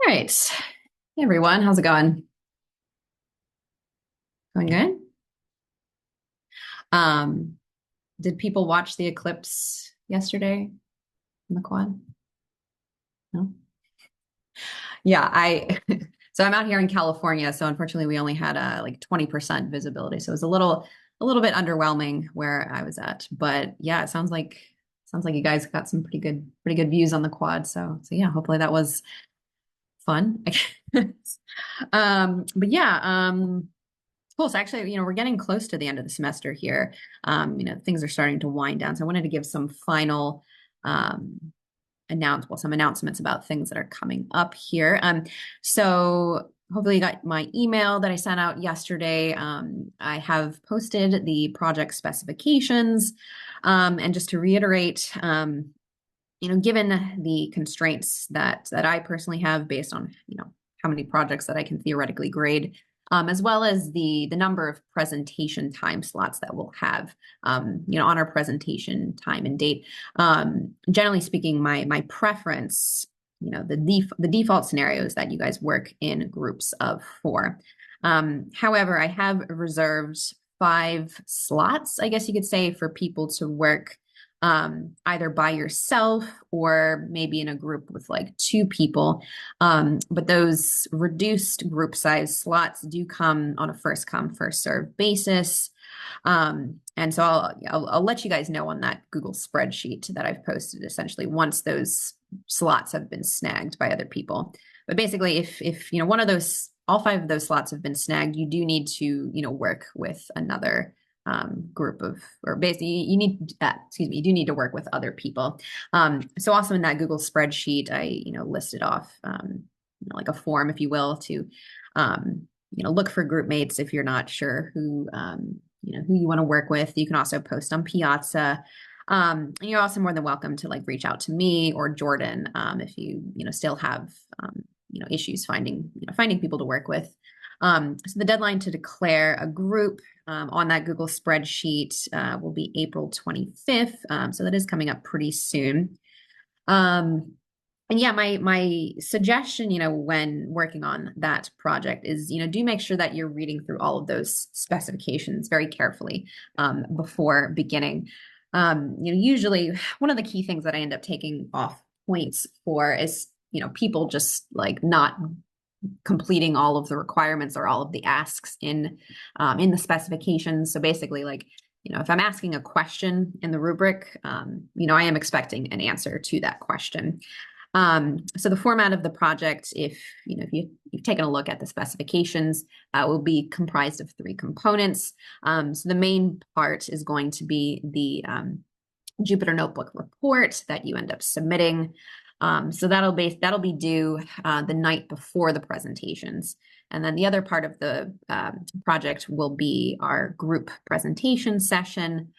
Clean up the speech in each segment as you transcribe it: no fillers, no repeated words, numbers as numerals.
All right. Hey everyone, how's it going? Going good? Um, did people watch the eclipse yesterday in the quad? No? Yeah, I so I'm out here in California, so unfortunately we only had like 20% visibility. So it was a little bit underwhelming where I was at. But yeah, it sounds like you guys got some pretty good views on the quad. So yeah, hopefully that was fun. But yeah, cool. So actually, we're getting close to the end of the semester here. Things are starting to wind down. So I wanted to give some final some announcements about things that are coming up here. So hopefully you got my email that I sent out yesterday. I have posted the project specifications. And just to reiterate, given the constraints that I personally have based on, how many projects that I can theoretically grade, as well as the number of presentation time slots that we'll have, on our presentation time and date. Generally speaking, my preference, the default scenario is that you guys work in groups of four. However, I have reserved 5 slots, I guess you could say, for people to work either by yourself or maybe in a group with like 2 people. But those reduced group size slots do come on a first come, first serve basis. And so I'll let you guys know on that Google spreadsheet that I've posted essentially once those slots have been snagged by other people. But basically, if one of those, all 5 of those slots have been snagged, you do need to work with another group of, or basically you do need to work with other people. So also in that Google spreadsheet, I, listed off, like a form, if you will, to, look for group mates if you're not sure who you want to work with. You can also post on Piazza. And you're also more than welcome to like reach out to me or Jordan, if you still have, issues finding people to work with. So the deadline to declare a group on that Google spreadsheet will be April 25th. So that is coming up pretty soon. Um, and yeah, my suggestion, when working on that project is, do make sure that you're reading through all of those specifications very carefully before beginning. Usually one of the key things that I end up taking off points for is, people just like not completing all of the requirements or all of the asks in the specifications. So basically, like, if I'm asking a question in the rubric, I am expecting an answer to that question. So the format of the project, if you've taken a look at the specifications, will be comprised of 3 components. So the main part is going to be the Jupyter Notebook report that you end up submitting. So that'll be due the night before the presentations. And then the other part of the project will be our group presentation session.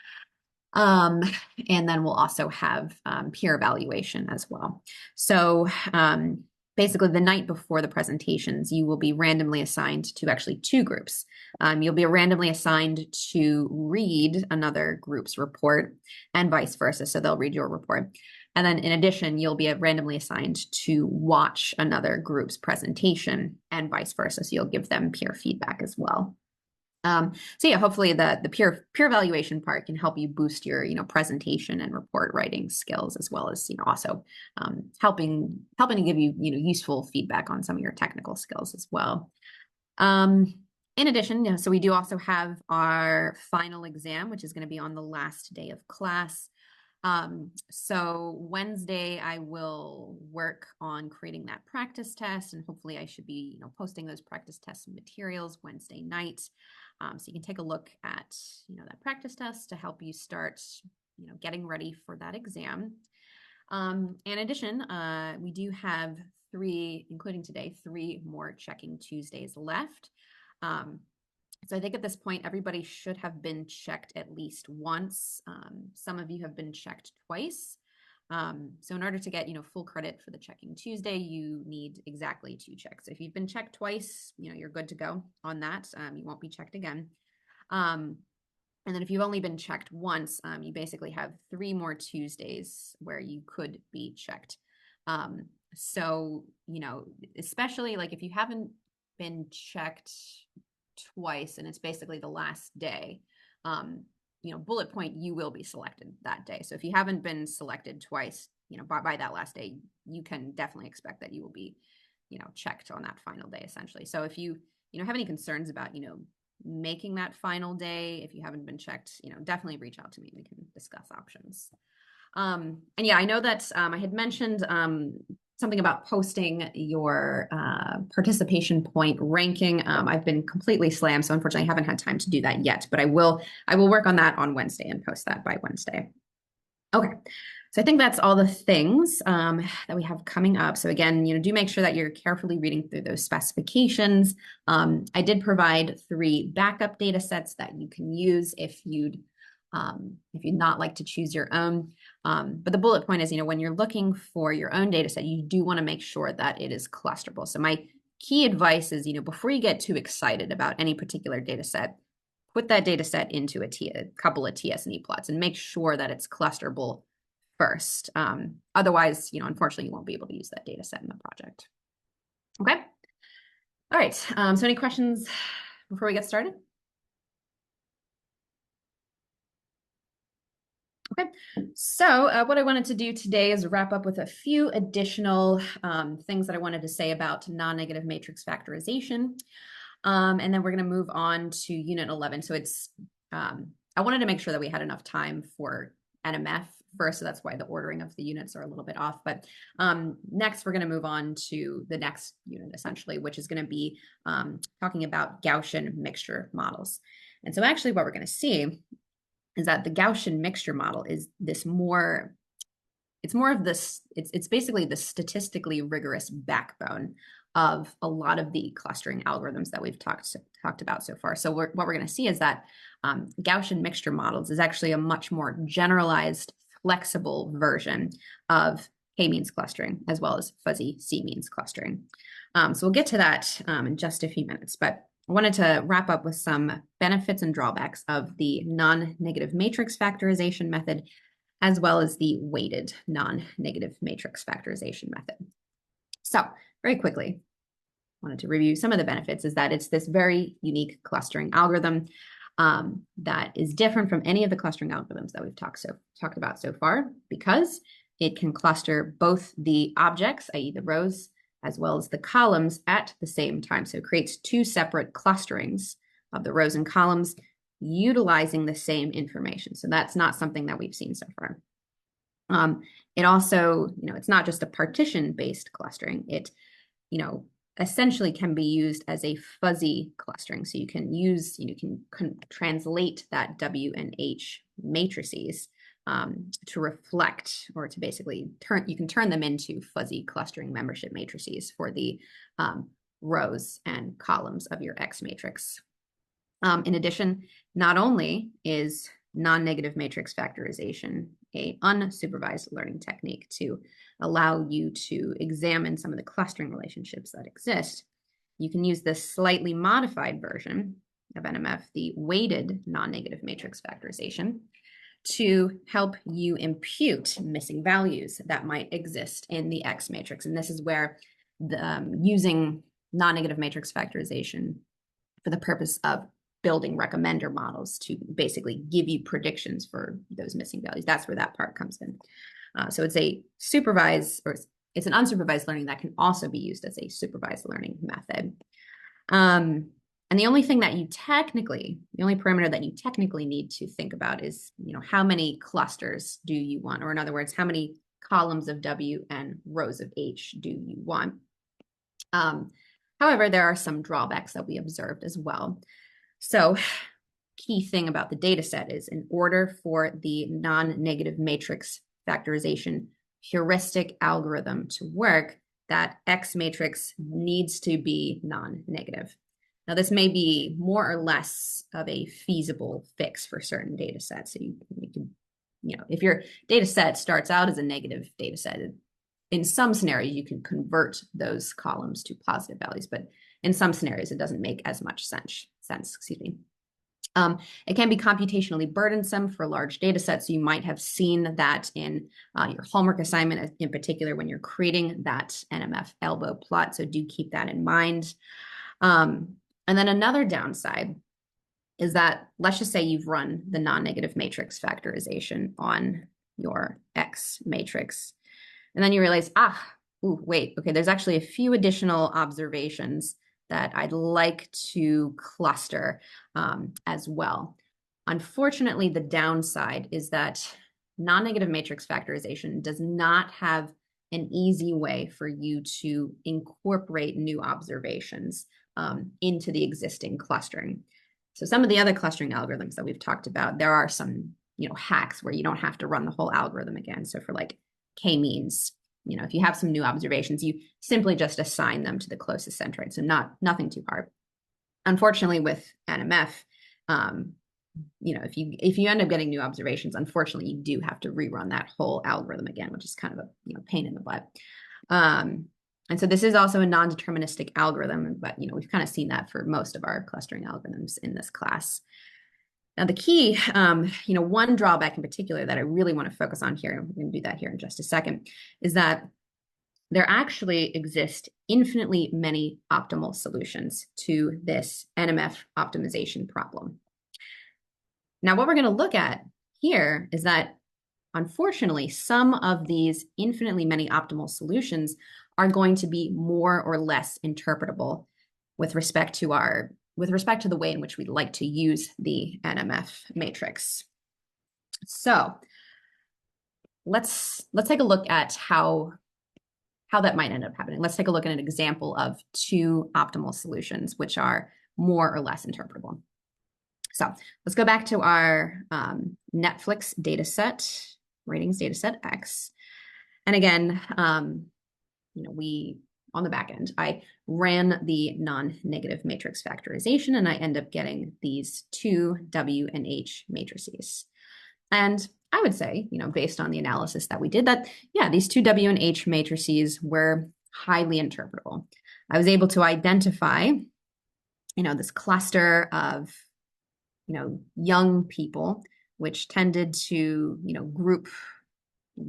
Um, and then we'll also have peer evaluation as well. So basically, the night before the presentations, you will be randomly assigned to actually 2 groups. You'll be randomly assigned to read another group's report and vice versa. So they'll read your report. And then in addition, you'll be randomly assigned to watch another group's presentation and vice versa. So you'll give them peer feedback as well. So yeah, hopefully the peer evaluation part can help you boost your presentation and report writing skills, as well as also helping to give you useful feedback on some of your technical skills as well. In addition, so we do also have our final exam, which is going to be on the last day of class. So Wednesday, I will work on creating that practice test, and hopefully I should be, posting those practice test materials Wednesday night. So you can take a look at, that practice test to help you start, getting ready for that exam. In addition, we do have 3, including today, 3 more checking Tuesdays left. So I think at this point, everybody should have been checked at least once. Some of you have been checked twice. So in order to get, full credit for the checking Tuesday, you need exactly 2 checks. If you've been checked twice, you're good to go on that. You won't be checked again. And then if you've only been checked once, you basically have 3 more Tuesdays where you could be checked. So, especially like if you haven't been checked twice and it's basically the last day, bullet point, you will be selected that day. So if you haven't been selected twice, by that last day, you can definitely expect that you will be, checked on that final day, essentially. So if you, have any concerns about, making that final day, if you haven't been checked, definitely reach out to me. We can discuss options. And yeah, I know that I had mentioned something about posting your participation point ranking. I've been completely slammed, so unfortunately I haven't had time to do that yet, but I will work on that on Wednesday and post that by Wednesday. Okay. So I think that's all the things that we have coming up. So again, do make sure that you're carefully reading through those specifications. I did provide 3 backup data sets that you can use if you'd not like to choose your own. But the bullet point is, when you're looking for your own data set, you do want to make sure that it is clusterable. So my key advice is, before you get too excited about any particular data set, put that data set into a couple of TS&E plots and make sure that it's clusterable first. Otherwise, unfortunately, you won't be able to use that data set in the project. Okay. All right. So any questions before we get started? Okay, so what I wanted to do today is wrap up with a few additional things that I wanted to say about non-negative matrix factorization. And then we're going to move on to Unit 11. So it's, I wanted to make sure that we had enough time for NMF first, so that's why the ordering of the units are a little bit off. But next, we're going to move on to the next unit, essentially, which is going to be talking about Gaussian mixture models. And so actually what we're going to see is that the Gaussian mixture model is it's more of this, it's basically the statistically rigorous backbone of a lot of the clustering algorithms that we've talked about so far. So what we're going to see is that Gaussian mixture models is actually a much more generalized, flexible version of k-means clustering, as well as fuzzy c-means clustering. So we'll get to that in just a few minutes, but I wanted to wrap up with some benefits and drawbacks of the non-negative matrix factorization method, as well as the weighted non-negative matrix factorization method. So very quickly, I wanted to review some of the benefits is that it's this very unique clustering algorithm that is different from any of the clustering algorithms that we've talked about so far, because it can cluster both the objects, i.e. the rows, as well as the columns at the same time. So it creates 2 separate clusterings of the rows and columns utilizing the same information. So that's not something that we've seen so far. It also, it's not just a partition-based clustering. It, essentially can be used as a fuzzy clustering. So you can use, you can translate that W and H matrices to reflect, or to basically you can turn them into fuzzy clustering membership matrices for the rows and columns of your X matrix. In addition, not only is non-negative matrix factorization an unsupervised learning technique to allow you to examine some of the clustering relationships that exist, you can use this slightly modified version of NMF, the weighted non-negative matrix factorization, to help you impute missing values that might exist in the X matrix. And this is where using non-negative matrix factorization for the purpose of building recommender models to basically give you predictions for those missing values. That's where that part comes in. So it's a supervised, or it's an unsupervised learning that can also be used as a supervised learning method. And the only parameter that you technically need to think about is, how many clusters do you want? Or in other words, how many columns of W and rows of H do you want? However, there are some drawbacks that we observed as well. So key thing about the data set is, in order for the non-negative matrix factorization heuristic algorithm to work, that X matrix needs to be non-negative. Now, this may be more or less of a feasible fix for certain data sets. So you can, if your data set starts out as a negative data set, in some scenarios, you can convert those columns to positive values, but in some scenarios, it doesn't make as much sense. It can be computationally burdensome for large data sets. So you might have seen that in your homework assignment, in particular, when you're creating that NMF elbow plot. So do keep that in mind. And then another downside is that, let's just say you've run the non-negative matrix factorization on your X matrix. And then you realize, wait, okay, there's actually a few additional observations that I'd like to cluster as well. Unfortunately, the downside is that non-negative matrix factorization does not have an easy way for you to incorporate new observations into the existing clustering. So some of the other clustering algorithms that we've talked about, there are some hacks where you don't have to run the whole algorithm again. So for like k-means, if you have some new observations, you simply just assign them to the closest centroid. So nothing too hard. Unfortunately, with NMF, if you end up getting new observations, unfortunately, you do have to rerun that whole algorithm again, which is kind of a pain in the butt. And so this is also a non-deterministic algorithm, but we've kind of seen that for most of our clustering algorithms in this class. Now, the key, one drawback in particular that I really want to focus on here, and we're going to do that here in just a second, is that there actually exist infinitely many optimal solutions to this NMF optimization problem. Now, what we're going to look at here is that, unfortunately, some of these infinitely many optimal solutions are going to be more or less interpretable with respect to the way in which we'd like to use the NMF matrix. So let's take a look at how that might end up happening. Let's take a look at an example of two optimal solutions, which are more or less interpretable. So let's go back to our Netflix data set, ratings data set X. And again, on the back end, I ran the non-negative matrix factorization, and I end up getting these two W and H matrices. And I would say, based on the analysis that we did, that, yeah, these two W and H matrices were highly interpretable. I was able to identify, this cluster of, young people, which tended to,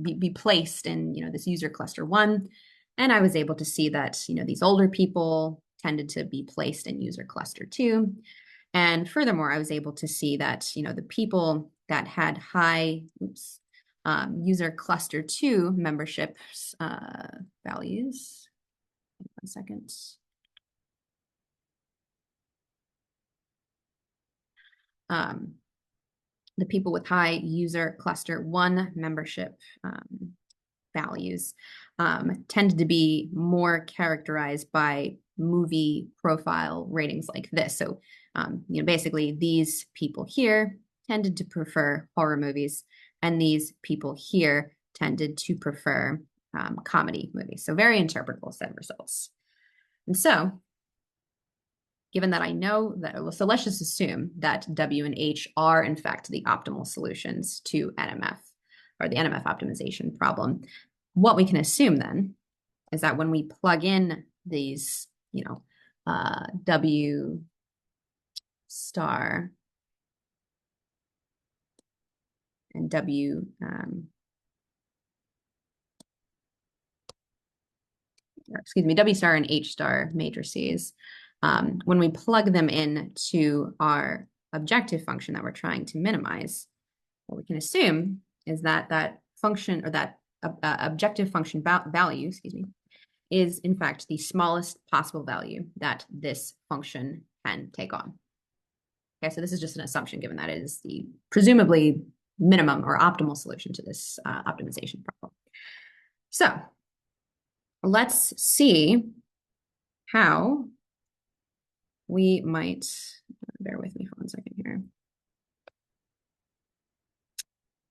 be placed in, this user cluster 1. And I was able to see that, these older people tended to be placed in user cluster 2. And furthermore, I was able to see that, the people that had high user cluster 2 membership values. 1 second. The people with high user cluster 1 membership values tended to be more characterized by movie profile ratings like this. So, basically these people here tended to prefer horror movies, and these people here tended to prefer comedy movies. So very interpretable set of results. And so, given that I know that, so let's just assume that W and H are in fact the optimal solutions to NMF, or the NMF optimization problem. What we can assume then is that when we plug in these, W star and W star and H star matrices, when we plug them in to our objective function that we're trying to minimize, what we can assume is that that function, or that objective function value, is in fact the smallest possible value that this function can take on. Okay, so this is just an assumption, given that it is the presumably minimum or optimal solution to this optimization problem. So let's see how we might, bear with me for 1 second here.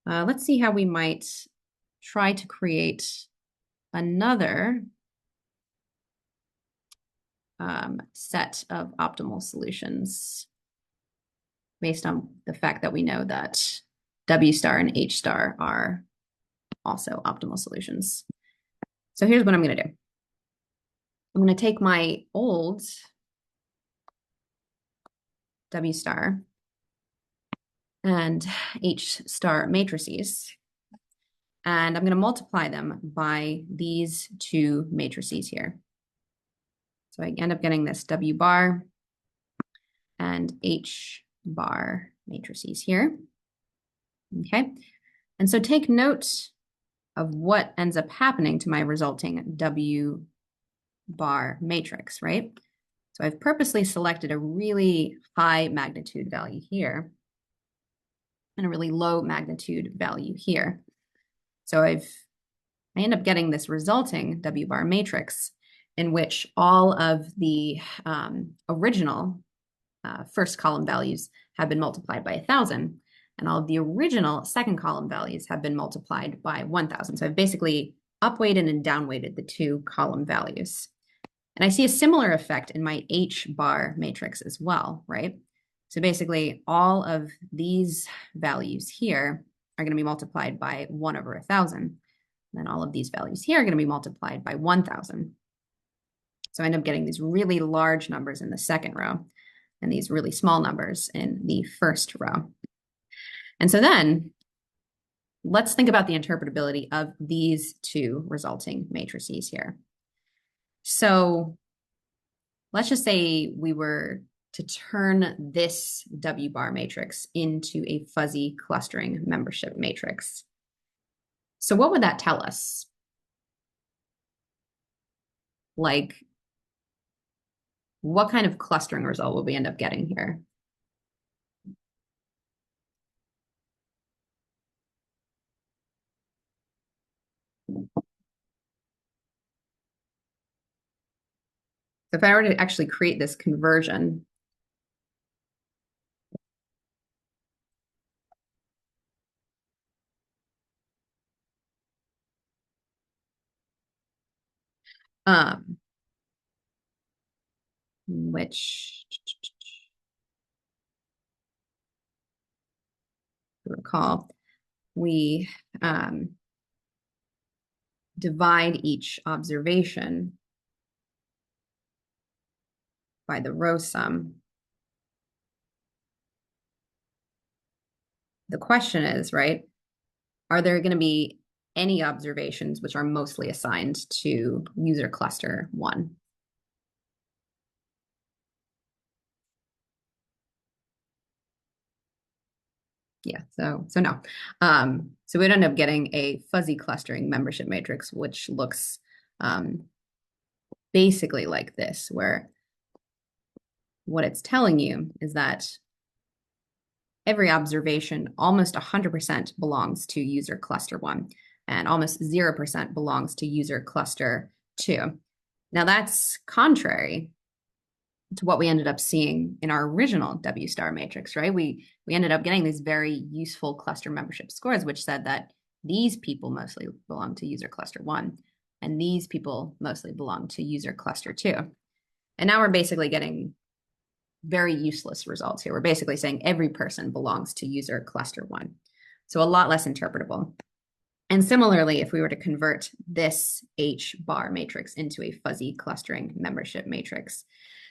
Let's see how we might try to create another set of optimal solutions based on the fact that we know that W star and H star are also optimal solutions. So here's what I'm going to do. I'm going to take my old W star, and H star matrices. And I'm going to multiply them by these two matrices here. So I end up getting this W bar and H bar matrices here. Okay. And so take note of what ends up happening to my resulting W bar matrix, right? So I've purposely selected a really high magnitude value here and a really low magnitude value here. So I end up getting this resulting W bar matrix in which all of the original first column values have been multiplied by 1,000, and all of the original second column values have been multiplied by 1,000. So I've basically upweighted and downweighted the two column values. And I see a similar effect in my H bar matrix as well, right? So basically all of these values here are going to be multiplied by 1 over 1,000. And then all of these values here are going to be multiplied by 1,000. So I end up getting these really large numbers in the second row and these really small numbers in the first row. And so then let's think about the interpretability of these two resulting matrices here. So let's just say we were to turn this W bar matrix into a fuzzy clustering membership matrix. So what would that tell us? Like, what kind of clustering result will we end up getting here? So if I were to actually create this conversion, which recall we divide each observation by the row sum. The question is, right, are there going to be any observations which are mostly assigned to user cluster 1? Yeah, so no. So we'd end up getting a fuzzy clustering membership matrix, which looks basically like this, where what it's telling you is that every observation, almost 100% belongs to user cluster 1, and almost 0% belongs to user cluster 2. Now that's contrary to what we ended up seeing in our original W star matrix, right? We ended up getting these very useful cluster membership scores, which said that these people mostly belong to user cluster 1, and these people mostly belong to user cluster 2. And now we're basically getting very useless results here. We're basically saying every person belongs to user cluster 1. So a lot less interpretable. And similarly, if we were to convert this H bar matrix into a fuzzy clustering membership matrix,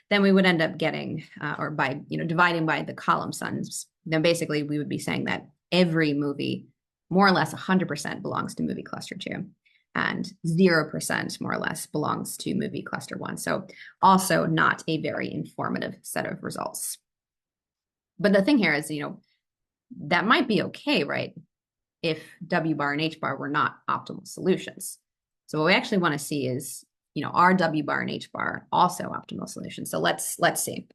then we would end up getting, or by dividing by the column sums, then basically we would be saying that every movie, more or less 100% belongs to movie cluster 2, and 0% more or less belongs to movie cluster 1. So also not a very informative set of results. But the thing here is, that might be okay, right? If W bar and H bar were not optimal solutions. So what we actually want to see is, are W bar and H bar also optimal solutions? So let's see.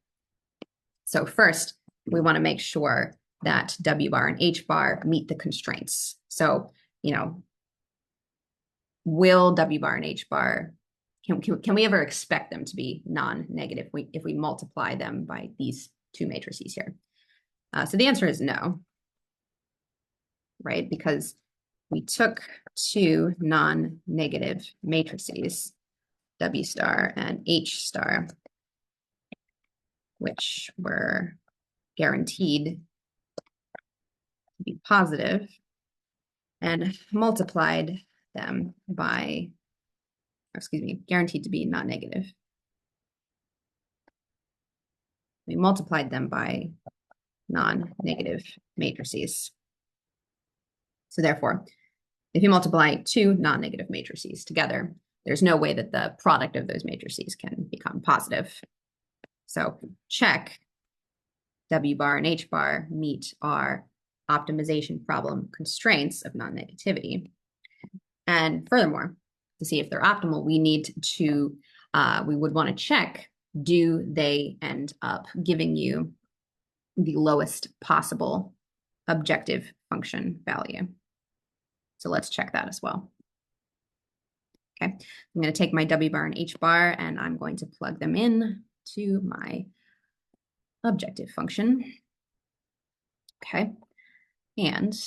So first, we want to make sure that W bar and H bar meet the constraints. So, will W bar and H bar, can we ever expect them to be non-negative if we multiply them by these two matrices here? So the answer is no, right? Because we took two non-negative matrices, W star and H star, which were guaranteed to be positive, and multiplied them by, guaranteed to be non-negative. We multiplied them by non-negative matrices. So therefore, if you multiply two non-negative matrices together, there's no way that the product of those matrices can become positive. So check W bar and H bar meet our optimization problem constraints of non-negativity. And furthermore, to see if they're optimal, we need to, we would want to check, do they end up giving you the lowest possible objective function value? So let's check that as well. Okay, I'm going to take my W bar and H bar and I'm going to plug them in to my objective function. Okay, and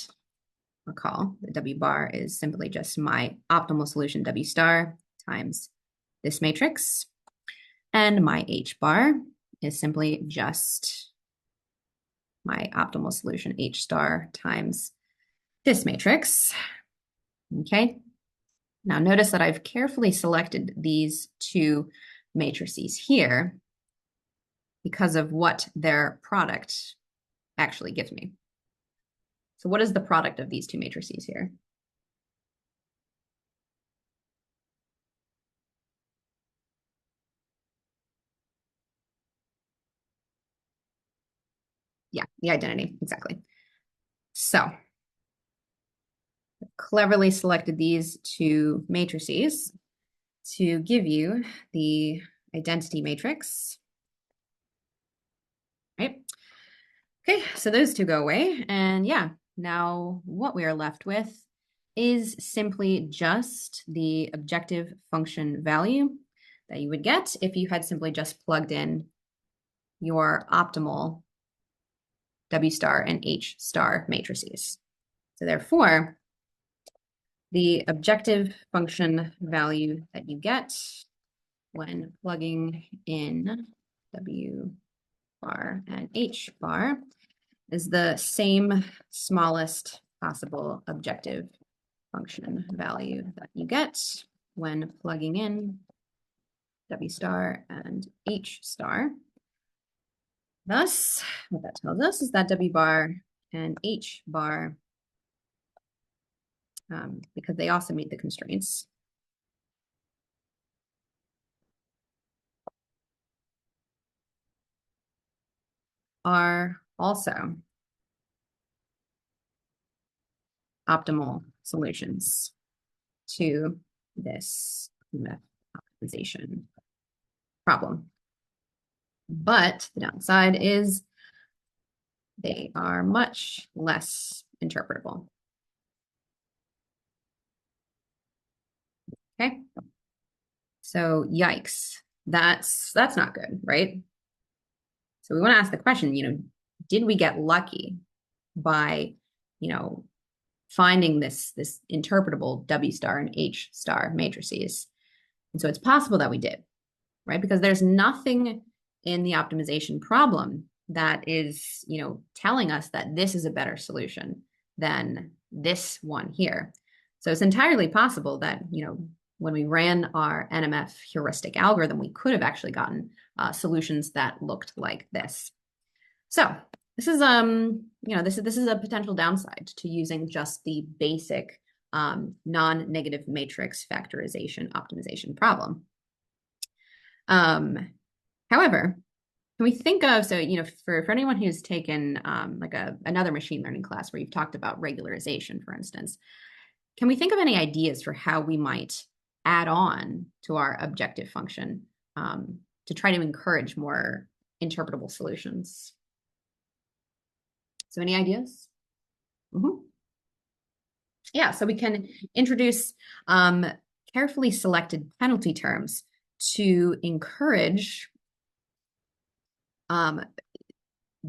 recall the W bar is simply just my optimal solution W star times this matrix. And my H bar is simply just my optimal solution H star times this matrix. Okay. Now notice that I've carefully selected these two matrices here because of what their product actually gives me. So what is the product of these two matrices here? Yeah, the identity, exactly. So cleverly selected these two matrices to give you the identity matrix, right? Okay, so those two go away. And yeah, now what we are left with is simply just the objective function value that you would get if you had simply just plugged in your optimal W star and H star matrices. So therefore, the objective function value that you get when plugging in W bar and H bar is the same smallest possible objective function value that you get when plugging in W star and H star. Thus, what that tells us is that W bar and H bar, because they also meet the constraints, are also optimal solutions to this optimization problem. But the downside is they are much less interpretable. Okay. So yikes, that's not good, right? So we want to ask the question, did we get lucky by, finding this interpretable W star and H star matrices? And so it's possible that we did, right? Because there's nothing in the optimization problem that is, telling us that this is a better solution than this one here. So it's entirely possible that, when we ran our NMF heuristic algorithm, we could have actually gotten solutions that looked like this. So this is, this is a potential downside to using just the basic non-negative matrix factorization optimization problem. However, can we think of, so, for anyone who's taken like another machine learning class where you've talked about regularization, for instance, can we think of any ideas for how we might add on to our objective function to try to encourage more interpretable solutions? So any ideas? Yeah, so we can introduce carefully selected penalty terms to encourage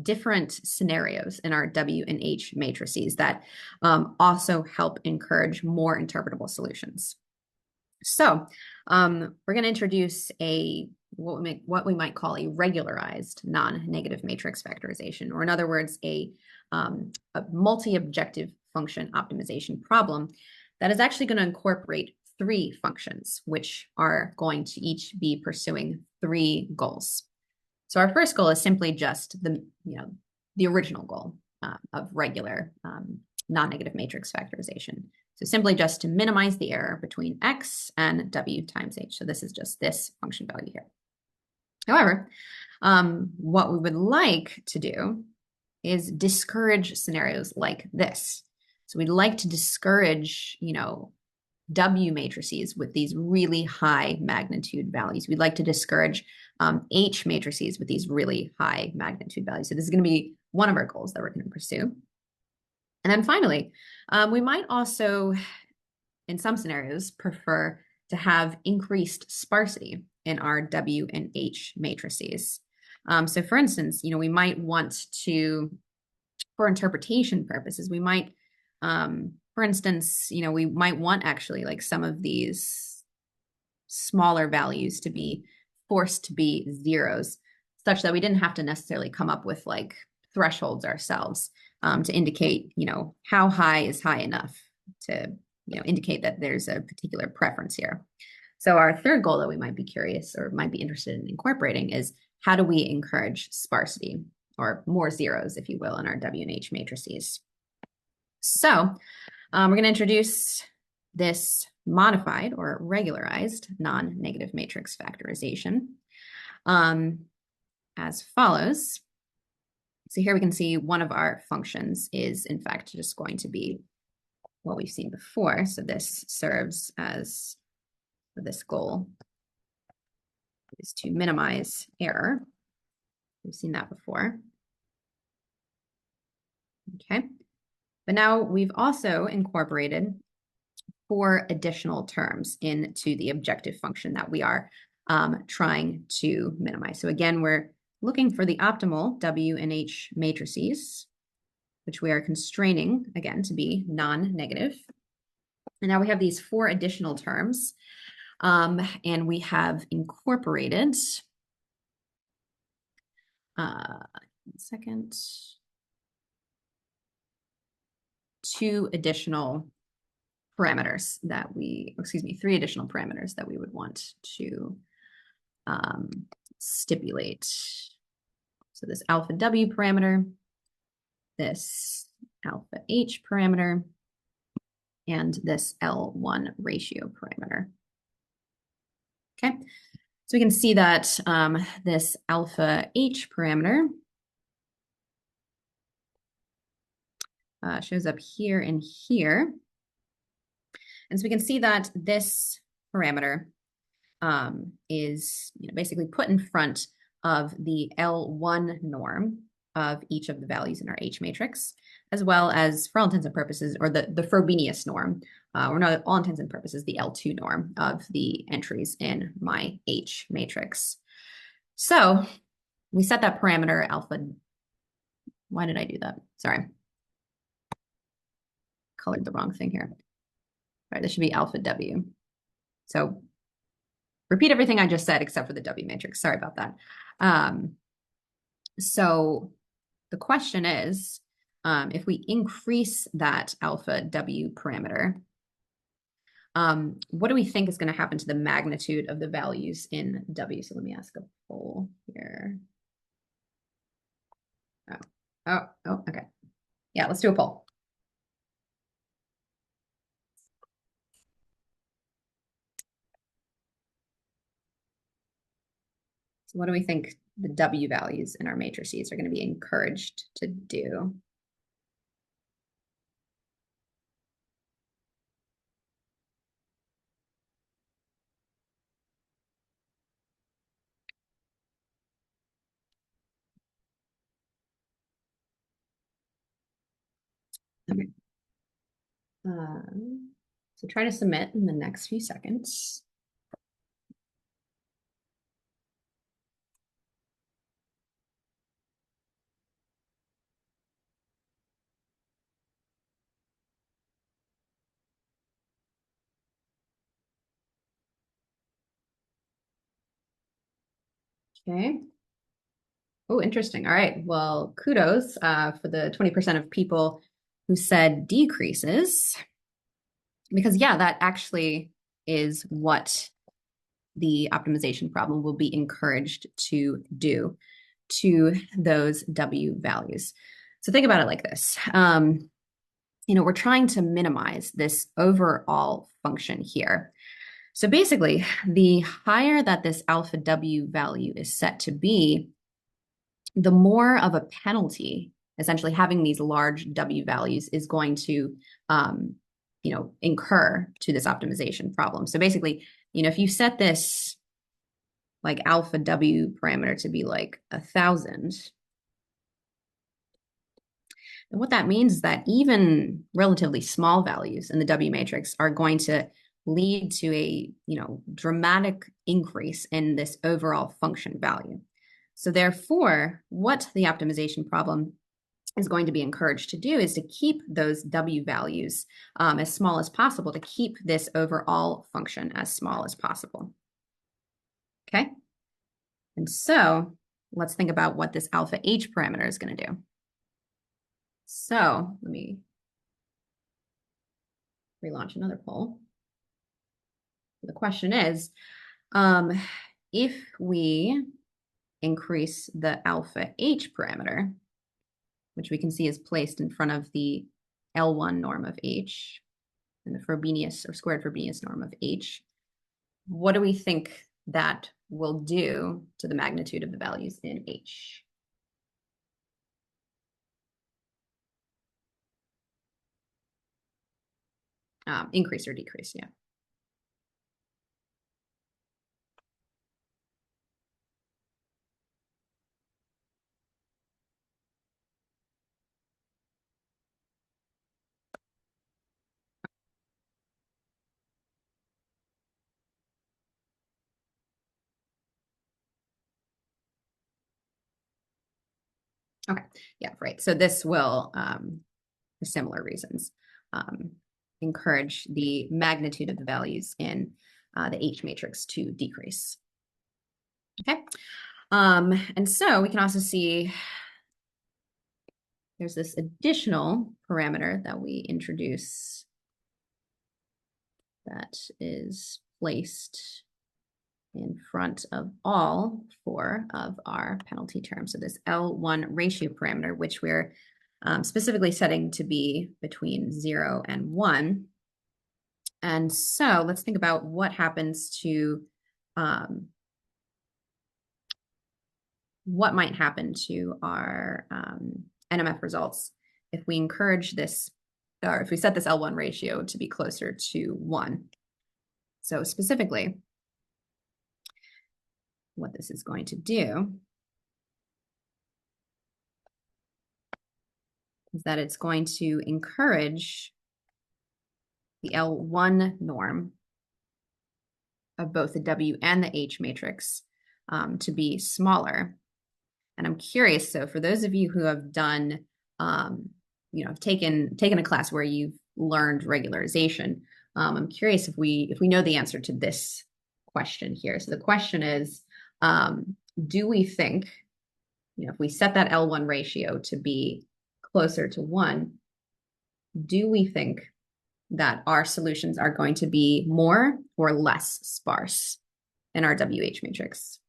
different scenarios in our W and H matrices that also help encourage more interpretable solutions. So we're going to introduce what we might call a regularized non-negative matrix factorization, or in other words, a multi-objective function optimization problem that is actually going to incorporate three functions, which are going to each be pursuing three goals. So our first goal is simply just the original goal of regular non-negative matrix factorization. So simply just to minimize the error between x and w times h. So this is just this function value here. However, what we would like to do is discourage scenarios like this. So we'd like to discourage, W matrices with these really high magnitude values. We'd like to discourage H matrices with these really high magnitude values. So this is going to be one of our goals that we're going to pursue. And then finally, we might also, in some scenarios, prefer to have increased sparsity in our W and H matrices. So for instance, we might want to, for interpretation purposes, we might, for instance, we might want actually like some of these smaller values to be forced to be zeros, such that we didn't have to necessarily come up with like thresholds ourselves to indicate, how high is high enough to, indicate that there's a particular preference here. So our third goal that we might be curious or might be interested in incorporating is how do we encourage sparsity or more zeros, if you will, in our W and H matrices. So we're going to introduce this modified or regularized non-negative matrix factorization as follows. So here we can see one of our functions is in fact just going to be what we've seen before. So this serves as, for this goal, is to minimize error. We've seen that before. Okay, but now we've also incorporated 4 additional terms into the objective function that we are trying to minimize. So again, we're looking for the optimal W and H matrices, which we are constraining, again, to be non-negative. And now we have these 4 additional terms, and we have incorporated, second, 2 additional parameters that we, excuse me, 3 additional parameters that we would want to stipulate. So this alpha W parameter, this alpha H parameter, and this L1 ratio parameter. Okay, so we can see that this alpha H parameter shows up here and here. And so we can see that this parameter is basically put in front of the L1 norm of each of the values in our H matrix, as well as, for all intents and purposes, or the Frobenius norm, or not all intents and purposes, the L2 norm of the entries in my H matrix. So we set that parameter alpha. Why did I do that? Sorry. Colored the wrong thing here. All right, this should be alpha W. So repeat everything I just said except for the W matrix. Sorry about that. So the question is, if we increase that alpha W parameter, what do we think is going to happen to the magnitude of the values in W? So let me ask a poll here. Oh, okay. Yeah, let's do a poll. So what do we think the W values in our matrices are going to be encouraged to do? Okay. So try to submit in the next few seconds. Okay. Oh, interesting. All right. Well, kudos for the 20% of people who said decreases, because yeah, that actually is what the optimization problem will be encouraged to do. to those W values. So think about it like this. We're trying to minimize this overall function here. So basically, the higher that this alpha W value is set to be, the more of a penalty, essentially having these large W values is going to, incur to this optimization problem. So basically, if you set this like alpha W parameter to be like 1,000, and what that means is that even relatively small values in the W matrix are going to lead to a dramatic increase in this overall function value. So therefore, what the optimization problem is going to be encouraged to do is to keep those W values as small as possible, to keep this overall function as small as possible. Okay? And so let's think about what this alpha H parameter is going to do. So let me relaunch another poll. The question is, if we increase the alpha H parameter, which we can see is placed in front of the L1 norm of H and the Frobenius or squared Frobenius norm of H, what do we think that will do to the magnitude of the values in H? Increase or decrease, yeah. Okay, yeah, right. So this will, for similar reasons, encourage the magnitude of the values in the H matrix to decrease. Okay, and so we can also see there's this additional parameter that we introduce that is placed in front of all four of our penalty terms. So this L1 ratio parameter, which we're specifically setting to be between 0 and 1. And so let's think about what happens to, what might happen to our NMF results if we encourage this, or if we set this L1 ratio to be closer to 1. So specifically, what this is going to do is that it's going to encourage the L1 norm of both the W and the H matrix to be smaller. And I'm curious, so for those of you who have done, have taken a class where you've learned regularization, I'm curious if we know the answer to this question here. So the question is, do we think, if we set that L1 ratio to be closer to 1, do we think that our solutions are going to be more or less sparse in our WH matrix?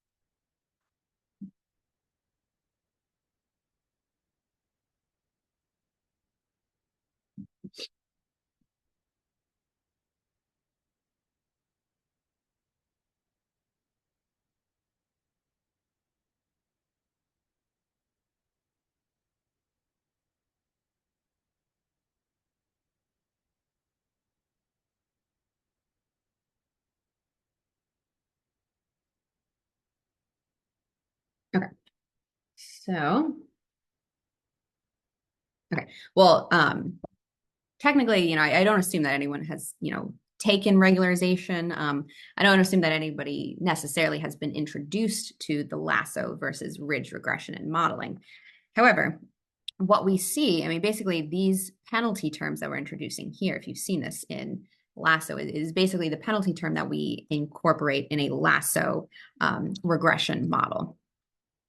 Okay. So, okay. Well, technically, I don't assume that anyone has, taken regularization. I don't assume that anybody necessarily has been introduced to the lasso versus ridge regression and modeling. However, what we see, basically these penalty terms that we're introducing here, if you've seen this in lasso, is basically the penalty term that we incorporate in a lasso regression model.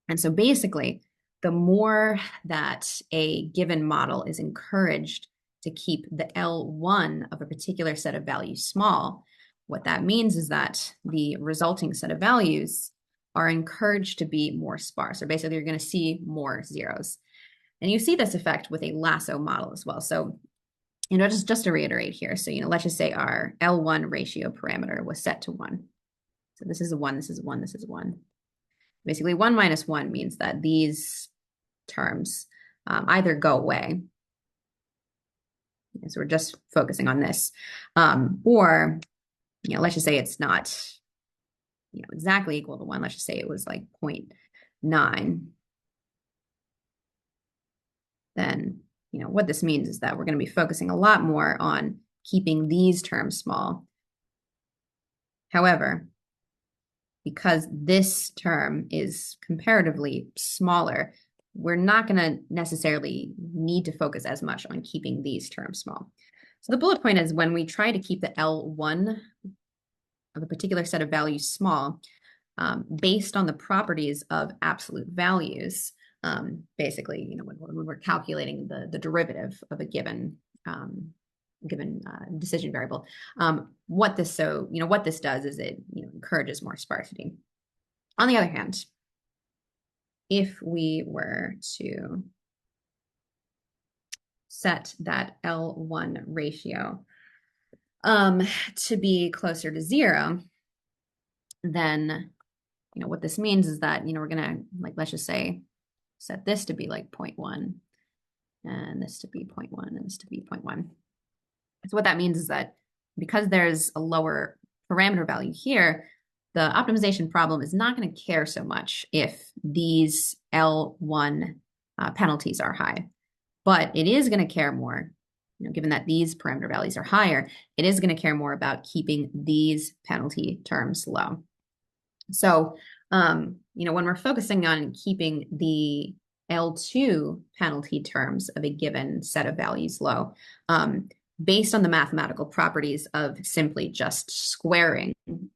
And so basically, the more that a given model is encouraged to keep the L1 of a particular set of values small, what that means is that the resulting set of values are encouraged to be more sparse, or basically you're going to see more zeros. And you see this effect with a lasso model as well. So, just to reiterate here. So, let's just say our L1 ratio parameter was set to 1. So this is a 1, this is a 1, this is a 1. Basically, 1 minus 1 means that these terms either go away. So we're just focusing on this. Or, let's just say it's not, exactly equal to 1. Let's just say it was like 0.9. Then, what this means is that we're going to be focusing a lot more on keeping these terms small. However, because this term is comparatively smaller, we're not going to necessarily need to focus as much on keeping these terms small. So the bullet point is when we try to keep the L1 of a particular set of values small, based on the properties of absolute values, basically, when we're calculating the derivative of a given decision variable, what this does is it encourages more sparsity. On the other hand, if we were to set that L1 ratio to be closer to 0, then what this means is that we're gonna, let's just say, set this to be like 0.1 and this to be 0.1 and this to be 0.1. So what that means is that because there's a lower parameter value here, the optimization problem is not going to care so much if these L1 penalties are high, but it is going to care more, given that these parameter values are higher, it is going to care more about keeping these penalty terms low. So, when we're focusing on keeping the L2 penalty terms of a given set of values low, based on the mathematical properties of simply just squaring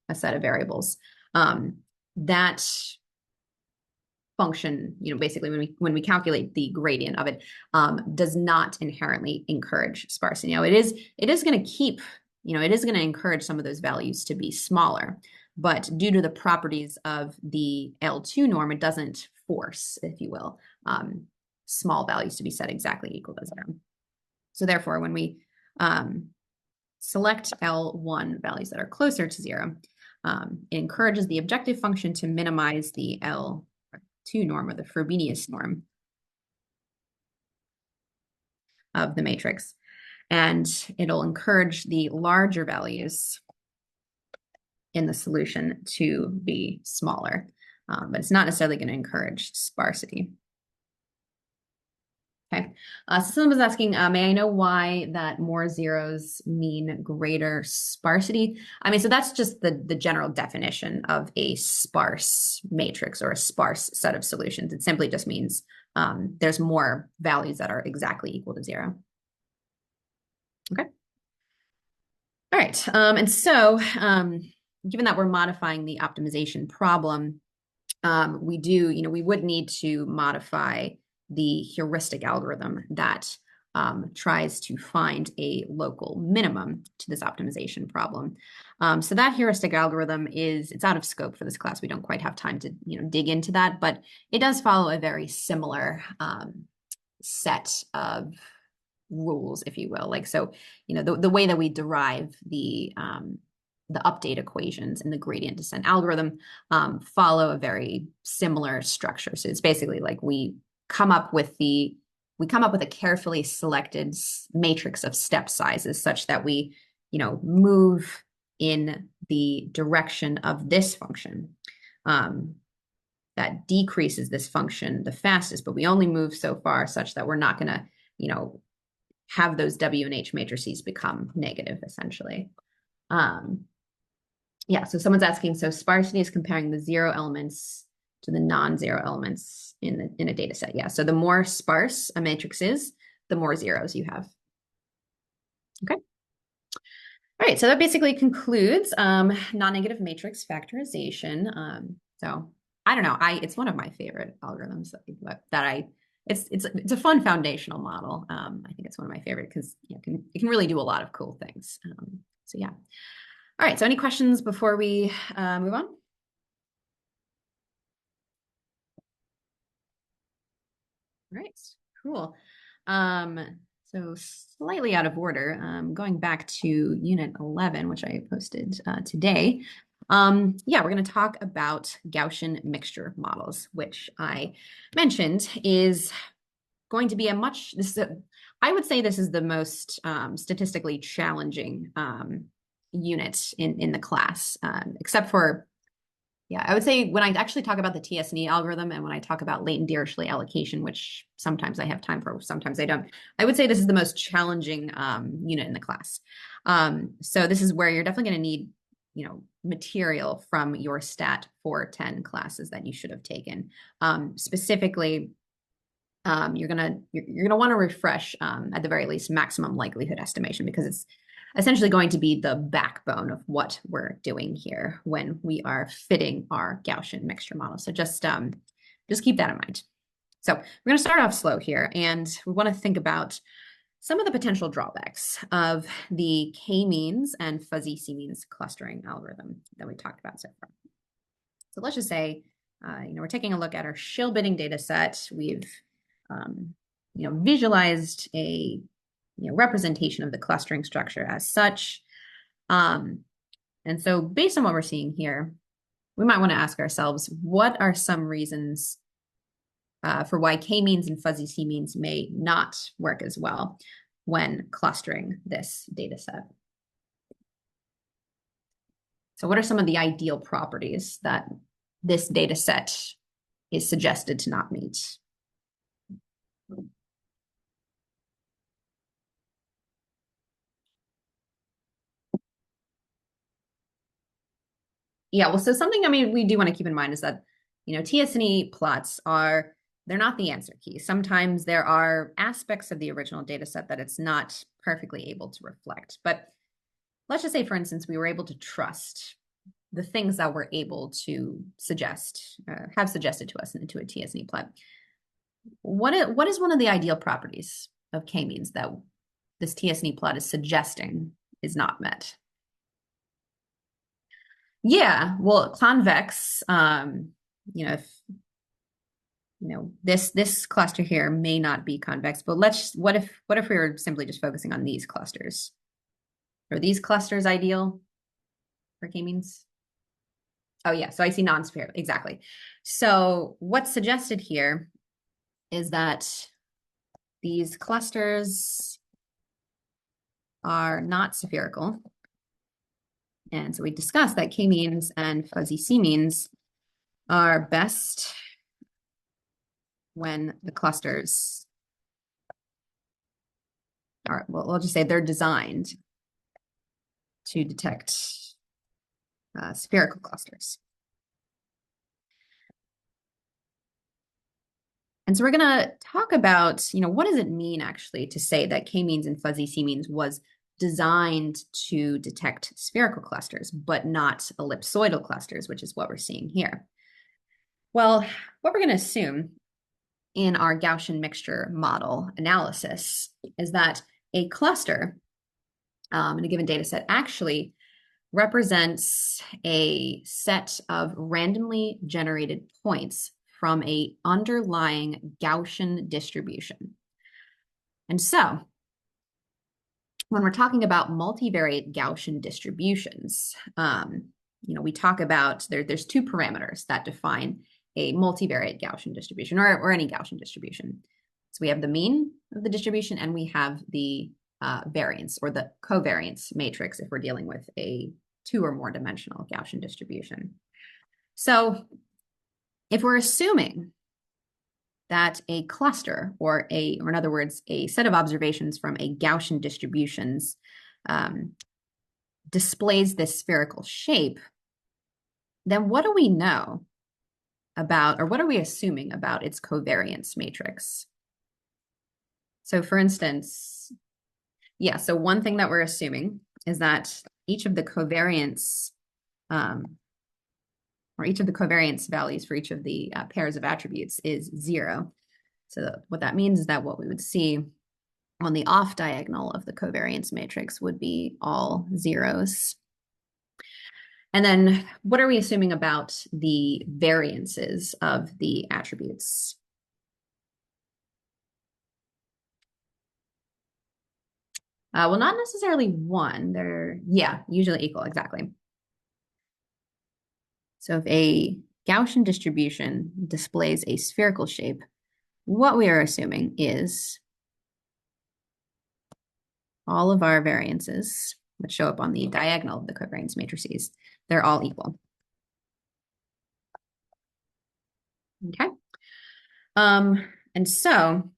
a set of variables, that function, basically when we calculate the gradient of it, does not inherently encourage sparsity. It is going to keep, it is going to encourage some of those values to be smaller, but due to the properties of the L2 norm, it doesn't force, if you will, small values to be set exactly equal to 0. So therefore, when we select L1 values that are closer to 0, it encourages the objective function to minimize the L2 norm, or the Frobenius norm of the matrix. And it'll encourage the larger values in the solution to be smaller, but it's not necessarily going to encourage sparsity. Okay, so someone was asking, may I know why that more zeros mean greater sparsity? So that's just the general definition of a sparse matrix or a sparse set of solutions. It simply just means there's more values that are exactly equal to 0. Okay. All right, and so given that we're modifying the optimization problem, we would need to modify the heuristic algorithm that tries to find a local minimum to this optimization problem. So that heuristic algorithm it's out of scope for this class. We don't quite have time to dig into that, but it does follow a very similar set of rules, if you will. The way that we derive the update equations in the gradient descent algorithm follow a very similar structure. So it's basically like we come up with a carefully selected matrix of step sizes such that we, move in the direction of this function that decreases this function the fastest, but we only move so far such that we're not going to, have those W and H matrices become negative, essentially. Yeah, so someone's asking, so sparsity is comparing the 0 elements to the non-zero elements in a data set. Yeah, so the more sparse a matrix is, the more zeros you have. Okay. All right, so that basically concludes non-negative matrix factorization. So I don't know, it's one of my favorite algorithms it's a fun foundational model. I think it's one of my favorite because it can really do a lot of cool things. So yeah. All right, so any questions before we move on? Right. Cool. Um, so slightly out of order, going back to Unit 11, which I posted today. Yeah, we're going to talk about Gaussian mixture models, which I mentioned is going to be I would say this is the most statistically challenging unit in the class, except for yeah, I would say when I actually talk about the TSNE algorithm and when I talk about latent Dirichlet allocation, which sometimes I have time for, sometimes I don't, I would say this is the most challenging unit in the class. So this is where you're definitely going to need, material from your Stat 410 classes that you should have taken. Specifically, you're gonna want to refresh at the very least maximum likelihood estimation because it's essentially going to be the backbone of what we're doing here when we are fitting our Gaussian mixture model. So just keep that in mind. So we're going to start off slow here, and we want to think about some of the potential drawbacks of the k-means and fuzzy c-means clustering algorithm that we talked about so far. So let's just say, we're taking a look at our shill-bitting data set. We've visualized a representation of the clustering structure as such. And so based on what we're seeing here, we might want to ask ourselves, what are some reasons for why k-means and fuzzy c-means may not work as well when clustering this data set? So what are some of the ideal properties that this data set is suggested to not meet? Yeah, well, so something, I mean, we do want to keep in mind is that, TSNE plots they're not the answer key. Sometimes there are aspects of the original data set that it's not perfectly able to reflect. But let's just say, for instance, we were able to trust the things that we're able to have suggested to us into a TSNE plot. What is one of the ideal properties of k-means that this TSNE plot is suggesting is not met? Yeah, well, convex, if this cluster here may not be convex, but what if we were simply just focusing on these clusters? Are these clusters ideal for k-means? Oh yeah, so I see non-spherical, exactly. So what's suggested here is that these clusters are not spherical. And so we discussed that k-means and fuzzy c-means are best when the clusters are, well, we'll just say they're designed to detect spherical clusters. And so we're going to talk about, what does it mean actually to say that k-means and fuzzy c-means was designed to detect spherical clusters, but not ellipsoidal clusters, which is what we're seeing here. Well, what we're going to assume in our Gaussian mixture model analysis is that a cluster in a given data set actually represents a set of randomly generated points from a underlying Gaussian distribution. And so when we're talking about multivariate Gaussian distributions, we talk about there's two parameters that define a multivariate Gaussian distribution or any Gaussian distribution. So we have the mean of the distribution and we have the variance or the covariance matrix if we're dealing with a 2 or more dimensional Gaussian distribution. So if we're assuming that a cluster or in other words, a set of observations from a Gaussian distributions displays this spherical shape, then what do we know about, or what are we assuming about its covariance matrix? So for instance, yeah, so one thing that we're assuming is that each of the covariance or each of the covariance values for each of the pairs of attributes is 0. So what that means is that what we would see on the off diagonal of the covariance matrix would be all zeros. And then what are we assuming about the variances of the attributes? Well, not necessarily one. They're, yeah, usually equal, exactly. So if a Gaussian distribution displays a spherical shape, what we are assuming is all of our variances, which show up on the diagonal of the covariance matrices, they're all equal. Okay. And so,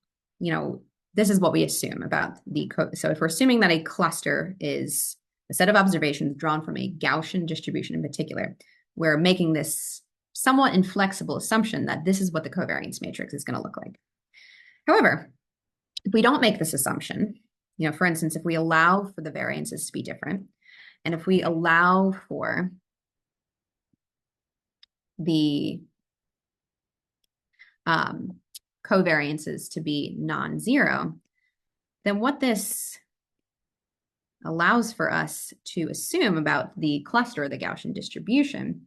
this is what we assume about so if we're assuming that a cluster is a set of observations drawn from a Gaussian distribution in particular, we're making this somewhat inflexible assumption that this is what the covariance matrix is going to look like. However, if we don't make this assumption, for instance, if we allow for the variances to be different, and if we allow for the covariances to be non-zero, then what this allows for us to assume about the cluster of the Gaussian distribution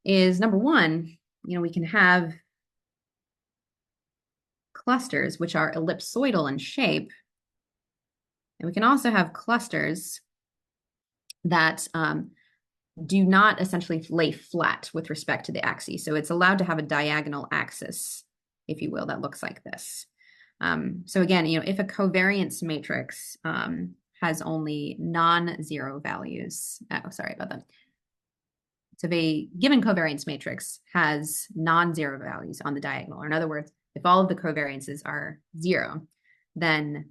is, number one, we can have clusters which are ellipsoidal in shape, and we can also have clusters that do not essentially lay flat with respect to the axis. So it's allowed to have a diagonal axis, if you will, that looks like this. So again, if a covariance matrix has only non-zero values, sorry about that. So if a given covariance matrix has non-zero values on the diagonal, or in other words, if all of the covariances are zero, then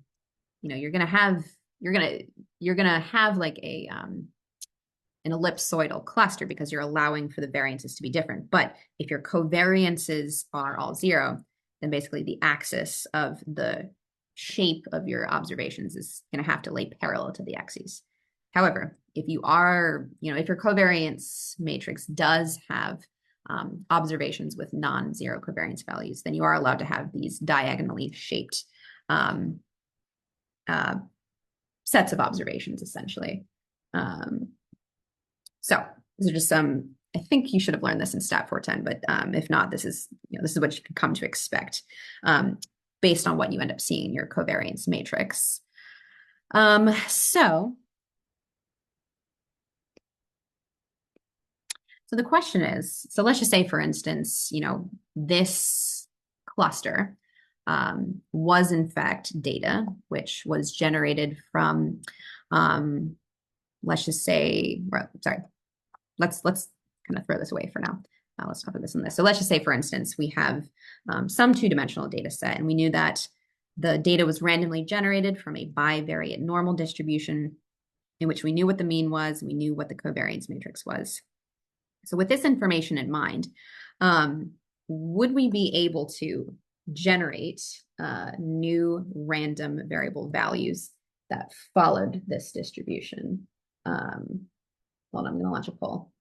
you're gonna have like an ellipsoidal cluster because you're allowing for the variances to be different. But if your covariances are all zero, then basically the axis of the shape of your observations is going to have to lay parallel to the axes. However, if you are, if your covariance matrix does have observations with non-zero covariance values, then you are allowed to have these diagonally shaped sets of observations, essentially. So these are just some, I think you should have learned this in Stat 410, but if not, this is what you can come to expect based on what you end up seeing in your covariance matrix. So the question is, so let's just say, for instance, this cluster was in fact data, which was generated from, let's just say, sorry, let's kind of throw this away for now. Let's not put this in this. So let's just say, for instance, we have some two-dimensional data set, and we knew that the data was randomly generated from a bivariate normal distribution in which we knew what the mean was, and we knew what the covariance matrix was. So with this information in mind, would we be able to generate new random variable values that followed this distribution? Hold on, I'm going to launch a poll.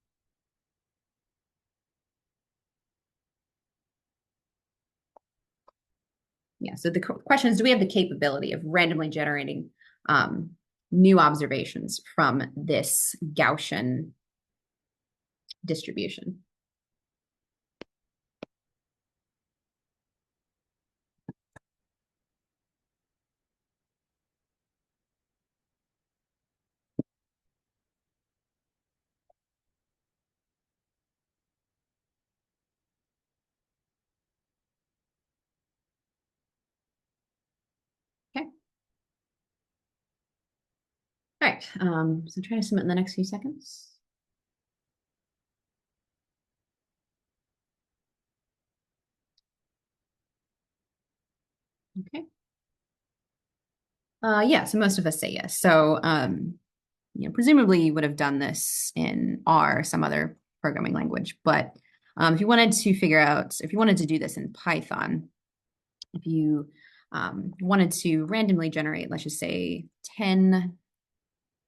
Yeah, so the question is, do we have the capability of randomly generating new observations from this Gaussian distribution? Okay. All right, so try to submit in the next few seconds. Okay. Yeah, so most of us say yes. So, presumably you would have done this in R, some other programming language. But if you wanted to do this in Python, if you wanted to randomly generate, let's just say 10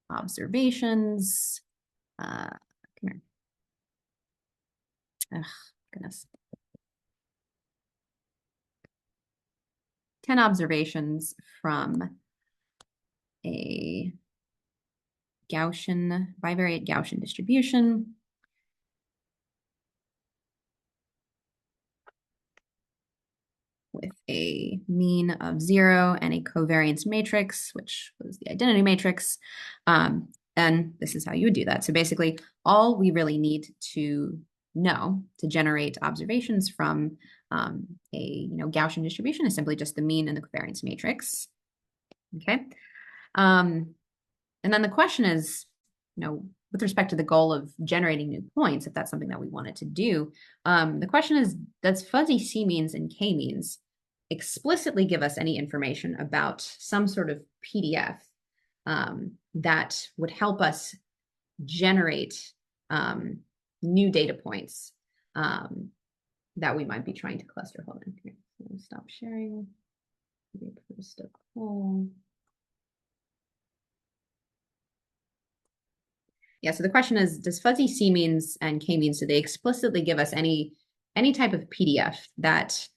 observations. Come here. Ugh, goodness. 10 observations from a bivariate Gaussian distribution with a mean of 0 and a covariance matrix, which was the identity matrix, then this is how you would do that. So basically, all we really need to know to generate observations from a Gaussian distribution is simply just the mean and the covariance matrix. Okay. And then the question is, with respect to the goal of generating new points, if that's something that we wanted to do, the question is, does fuzzy c-means and k-means explicitly give us any information about some sort of PDF that would help us generate new data points that we might be trying to cluster? Hold on here. Stop sharing. Post a poll. Yeah, so the question is, does fuzzy c-means and k-means, do they explicitly give us any type of PDF that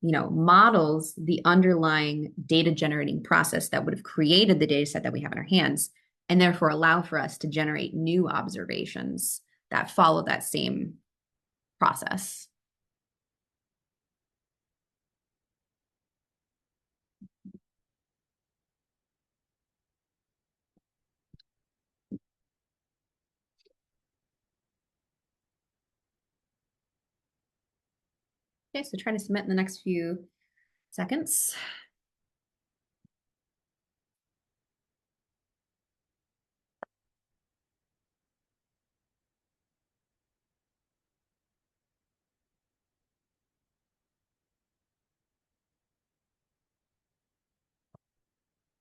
models the underlying data generating process that would have created the data set that we have in our hands, and therefore allow for us to generate new observations that follow that same process? Okay, so try to submit in the next few seconds.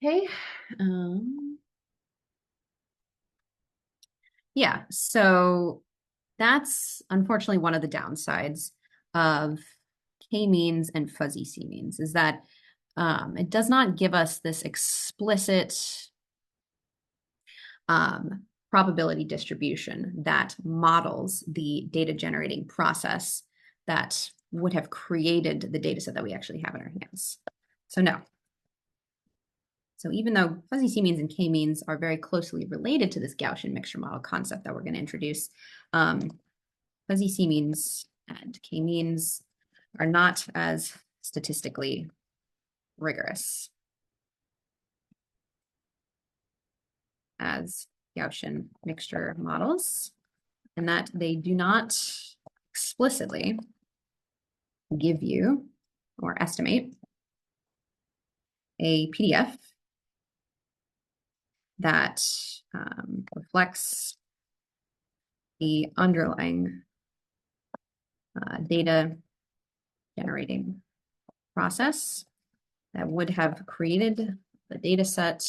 Okay. Yeah, so that's unfortunately one of the downsides of k-means and fuzzy c-means, is that it does not give us this explicit probability distribution that models the data generating process that would have created the data set that we actually have in our hands. So no. So even though fuzzy c-means and k-means are very closely related to this Gaussian mixture model concept that we're going to introduce, fuzzy c-means and k-means are not as statistically rigorous as Gaussian mixture models, and that they do not explicitly give you or estimate a PDF that reflects the underlying data generating process that would have created the data set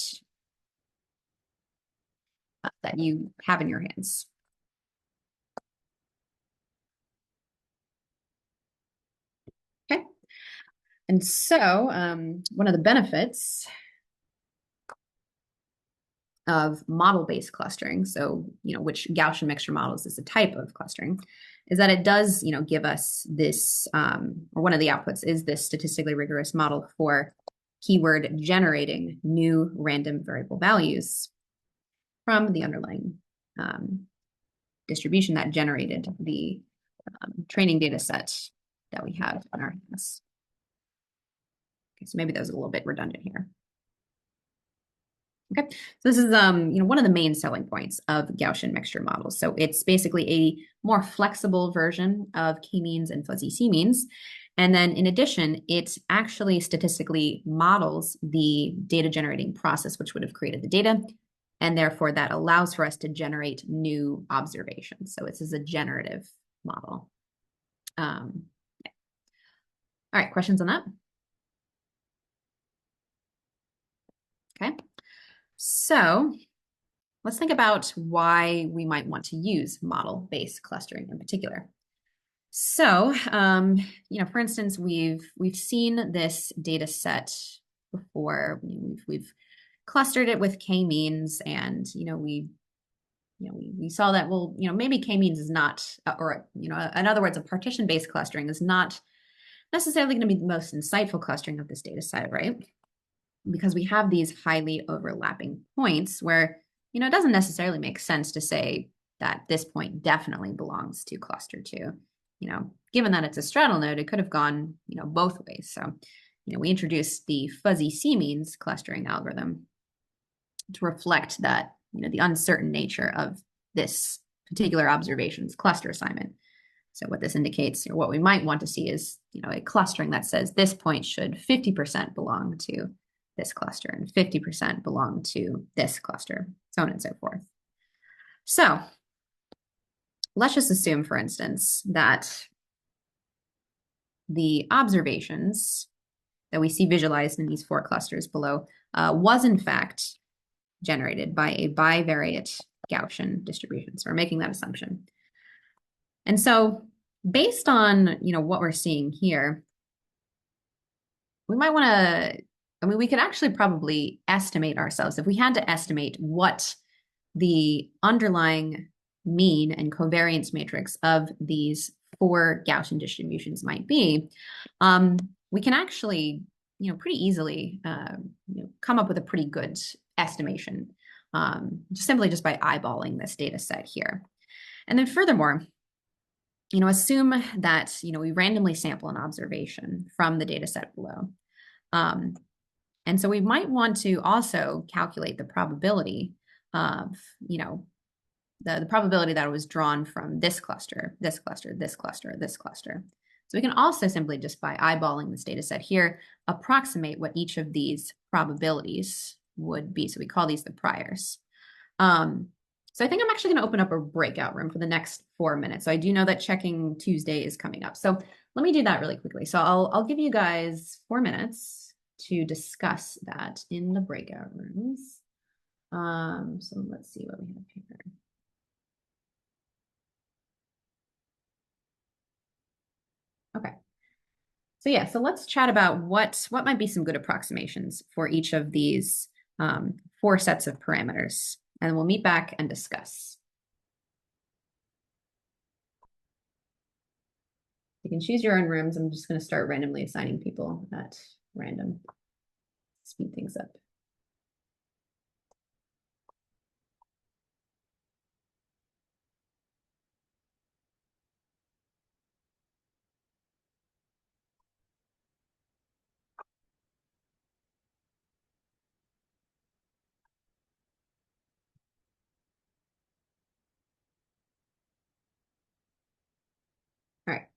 that you have in your hands. Okay. And so one of the benefits of model-based clustering, so which Gaussian mixture models is a type of clustering, is that it does give us this, or one of the outputs is this statistically rigorous model for keyword generating new random variable values from the underlying distribution that generated the training data set that we have in our hands. Okay, so maybe that was a little bit redundant here. Okay, so this is one of the main selling points of Gaussian mixture models. So it's basically a more flexible version of k-means and fuzzy c-means. And then in addition, it actually statistically models the data generating process, which would have created the data. And therefore that allows for us to generate new observations. So this is a generative model. Yeah. All right, questions on that? Okay. So let's think about why we might want to use model-based clustering in particular. So, for instance, we've seen this data set before. We've clustered it with k-means, and we saw that, well, maybe k-means is not, or in other words, a partition-based clustering is not necessarily going to be the most insightful clustering of this data set, right? Because we have these highly overlapping points where, it doesn't necessarily make sense to say that this point definitely belongs to cluster 2. Given that it's a straddle node, it could have gone, both ways. So, we introduced the fuzzy C-means clustering algorithm to reflect that, the uncertain nature of this particular observation's cluster assignment. So what this indicates, or what we might want to see is, a clustering that says this point should 50% belong to this cluster and 50% belong to this cluster, so on and so forth. So let's just assume, for instance, that the observations that we see visualized in these 4 clusters below was in fact generated by a bivariate Gaussian distribution. So we're making that assumption. And so based on, what we're seeing here, we might want to, we could actually probably estimate ourselves if we had to estimate what the underlying mean and covariance matrix of these 4 Gaussian distributions might be. We can actually, pretty easily, come up with a pretty good estimation, simply just by eyeballing this data set here. And then furthermore, assume that, we randomly sample an observation from the data set below. And so we might want to also calculate the probability of, the probability that it was drawn from this cluster, this cluster, this cluster, this cluster. So we can also simply, just by eyeballing this data set here, approximate what each of these probabilities would be. So we call these the priors. So I think I'm actually going to open up a breakout room for the next 4 minutes. So I do know that checking Tuesday is coming up. So let me do that really quickly. So I'll give you guys 4 minutes to discuss that in the breakout rooms. So let's see what we have here. Okay. So yeah, so let's chat about what might be some good approximations for each of these 4 sets of parameters. And we'll meet back and discuss. You can choose your own rooms. I'm just going to start randomly assigning people at random. Speed things up. All right.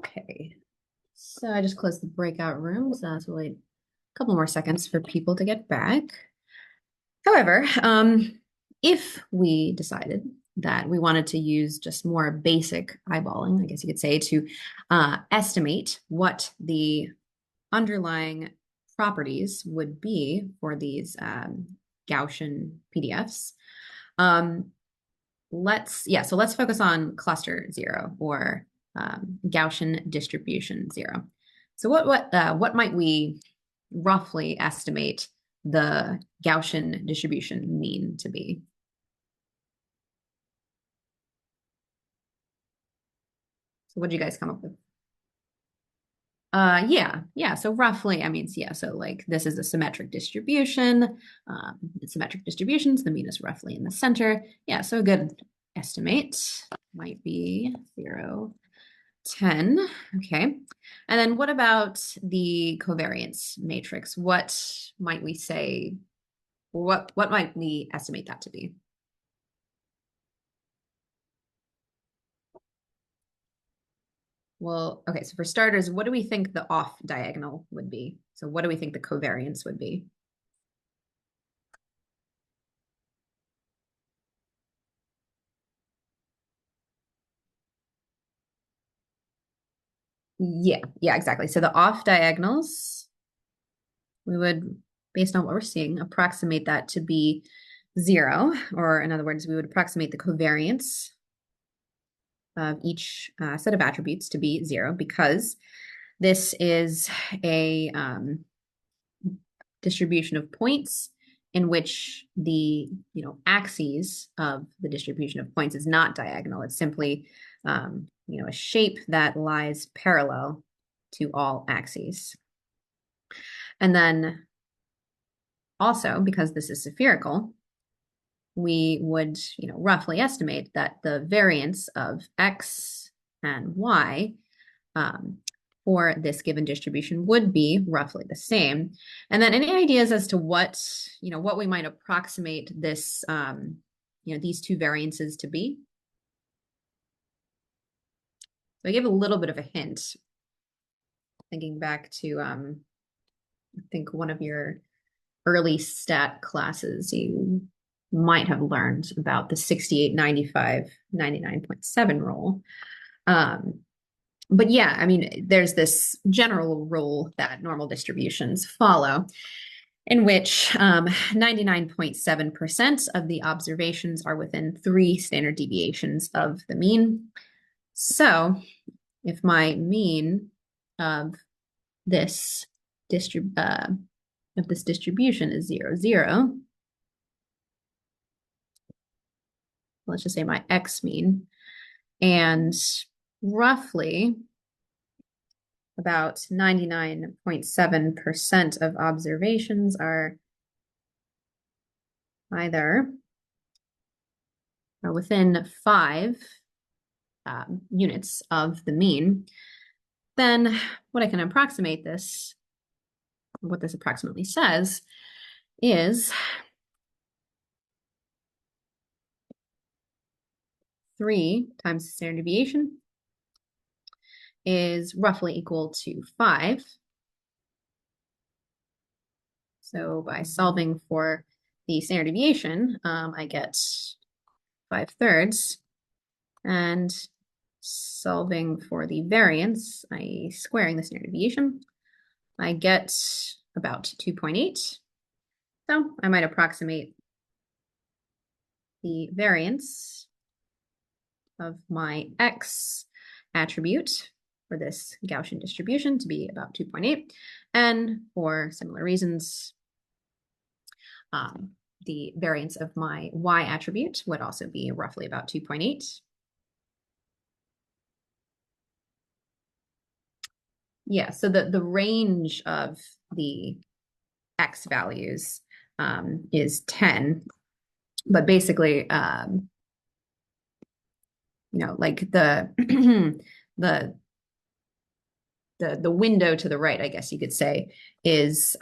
Okay, so I just closed the breakout room, so that's wait a couple more seconds for people to get back. However, if we decided that we wanted to use just more basic eyeballing, I guess you could say, to estimate what the underlying properties would be for these Gaussian PDFs, so let's focus on cluster zero or Gaussian distribution zero. So what might we roughly estimate the Gaussian distribution mean to be? So what did you guys come up with? Yeah. So roughly, I mean, yeah. So like this is a symmetric distribution. Symmetric distributions, the mean is roughly in the center. Yeah. So a good estimate might be 0, 10. Okay. And then what about the covariance matrix? What might we say? What might we estimate that to be? Well, okay, so for starters, what do we think the off diagonal would be? So what do we think the covariance would be? Yeah, exactly. So the off diagonals, we would, based on what we're seeing, approximate that to be 0, or in other words, we would approximate the covariance of each set of attributes to be 0 because this is a distribution of points in which the axes of the distribution of points is not diagonal. It's simply a shape that lies parallel to all axes. And then also, because this is spherical, we would roughly estimate that the variance of x and y for this given distribution would be roughly the same. And then any ideas as to what we might approximate this these two variances to be? So I gave a little bit of a hint, thinking back to I think one of your early stat classes, you might have learned about the 68, 95, 99.7 rule. But yeah, I mean, there's this general rule that normal distributions follow, in which 99.7% of the observations are within 3 standard deviations of the mean. So if my mean of this distribution is 0, 0, let's just say my x mean, and roughly about 99.7% of observations are either within 5 units of the mean, then what I can approximate this, what this approximately says, is 3 times the standard deviation is roughly equal to 5. So by solving for the standard deviation, I get 5/3. And solving for the variance, i.e. squaring the standard deviation, I get about 2.8. So I might approximate the variance of my x attribute for this Gaussian distribution to be about 2.8. And for similar reasons, the variance of my y attribute would also be roughly about 2.8. Yeah, so the range of the x values is 10, but basically, like the the window to the right, I guess you could say, is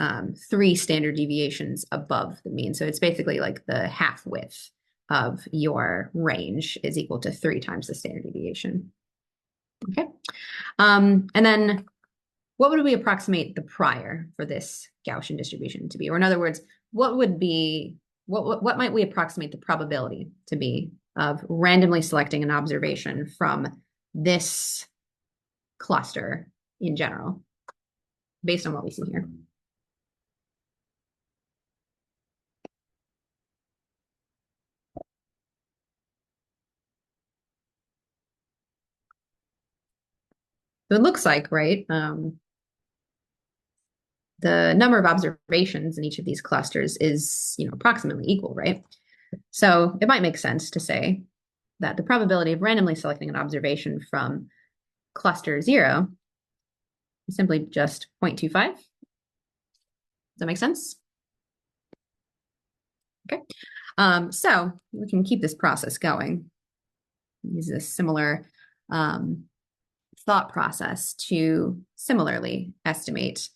3 standard deviations above the mean. So it's basically like the half width of your range is equal to 3 times the standard deviation. Okay. And then what would we approximate the prior for this Gaussian distribution to be? Or in other words, what might we approximate the probability to be of randomly selecting an observation from this cluster in general, based on what we see here? So it looks like, right, the number of observations in each of these clusters is, approximately equal, right? So it might make sense to say that the probability of randomly selecting an observation from cluster 0 is simply just 0.25. Does that make sense? Okay. So we can keep this process going. Use a similar thought process to similarly estimate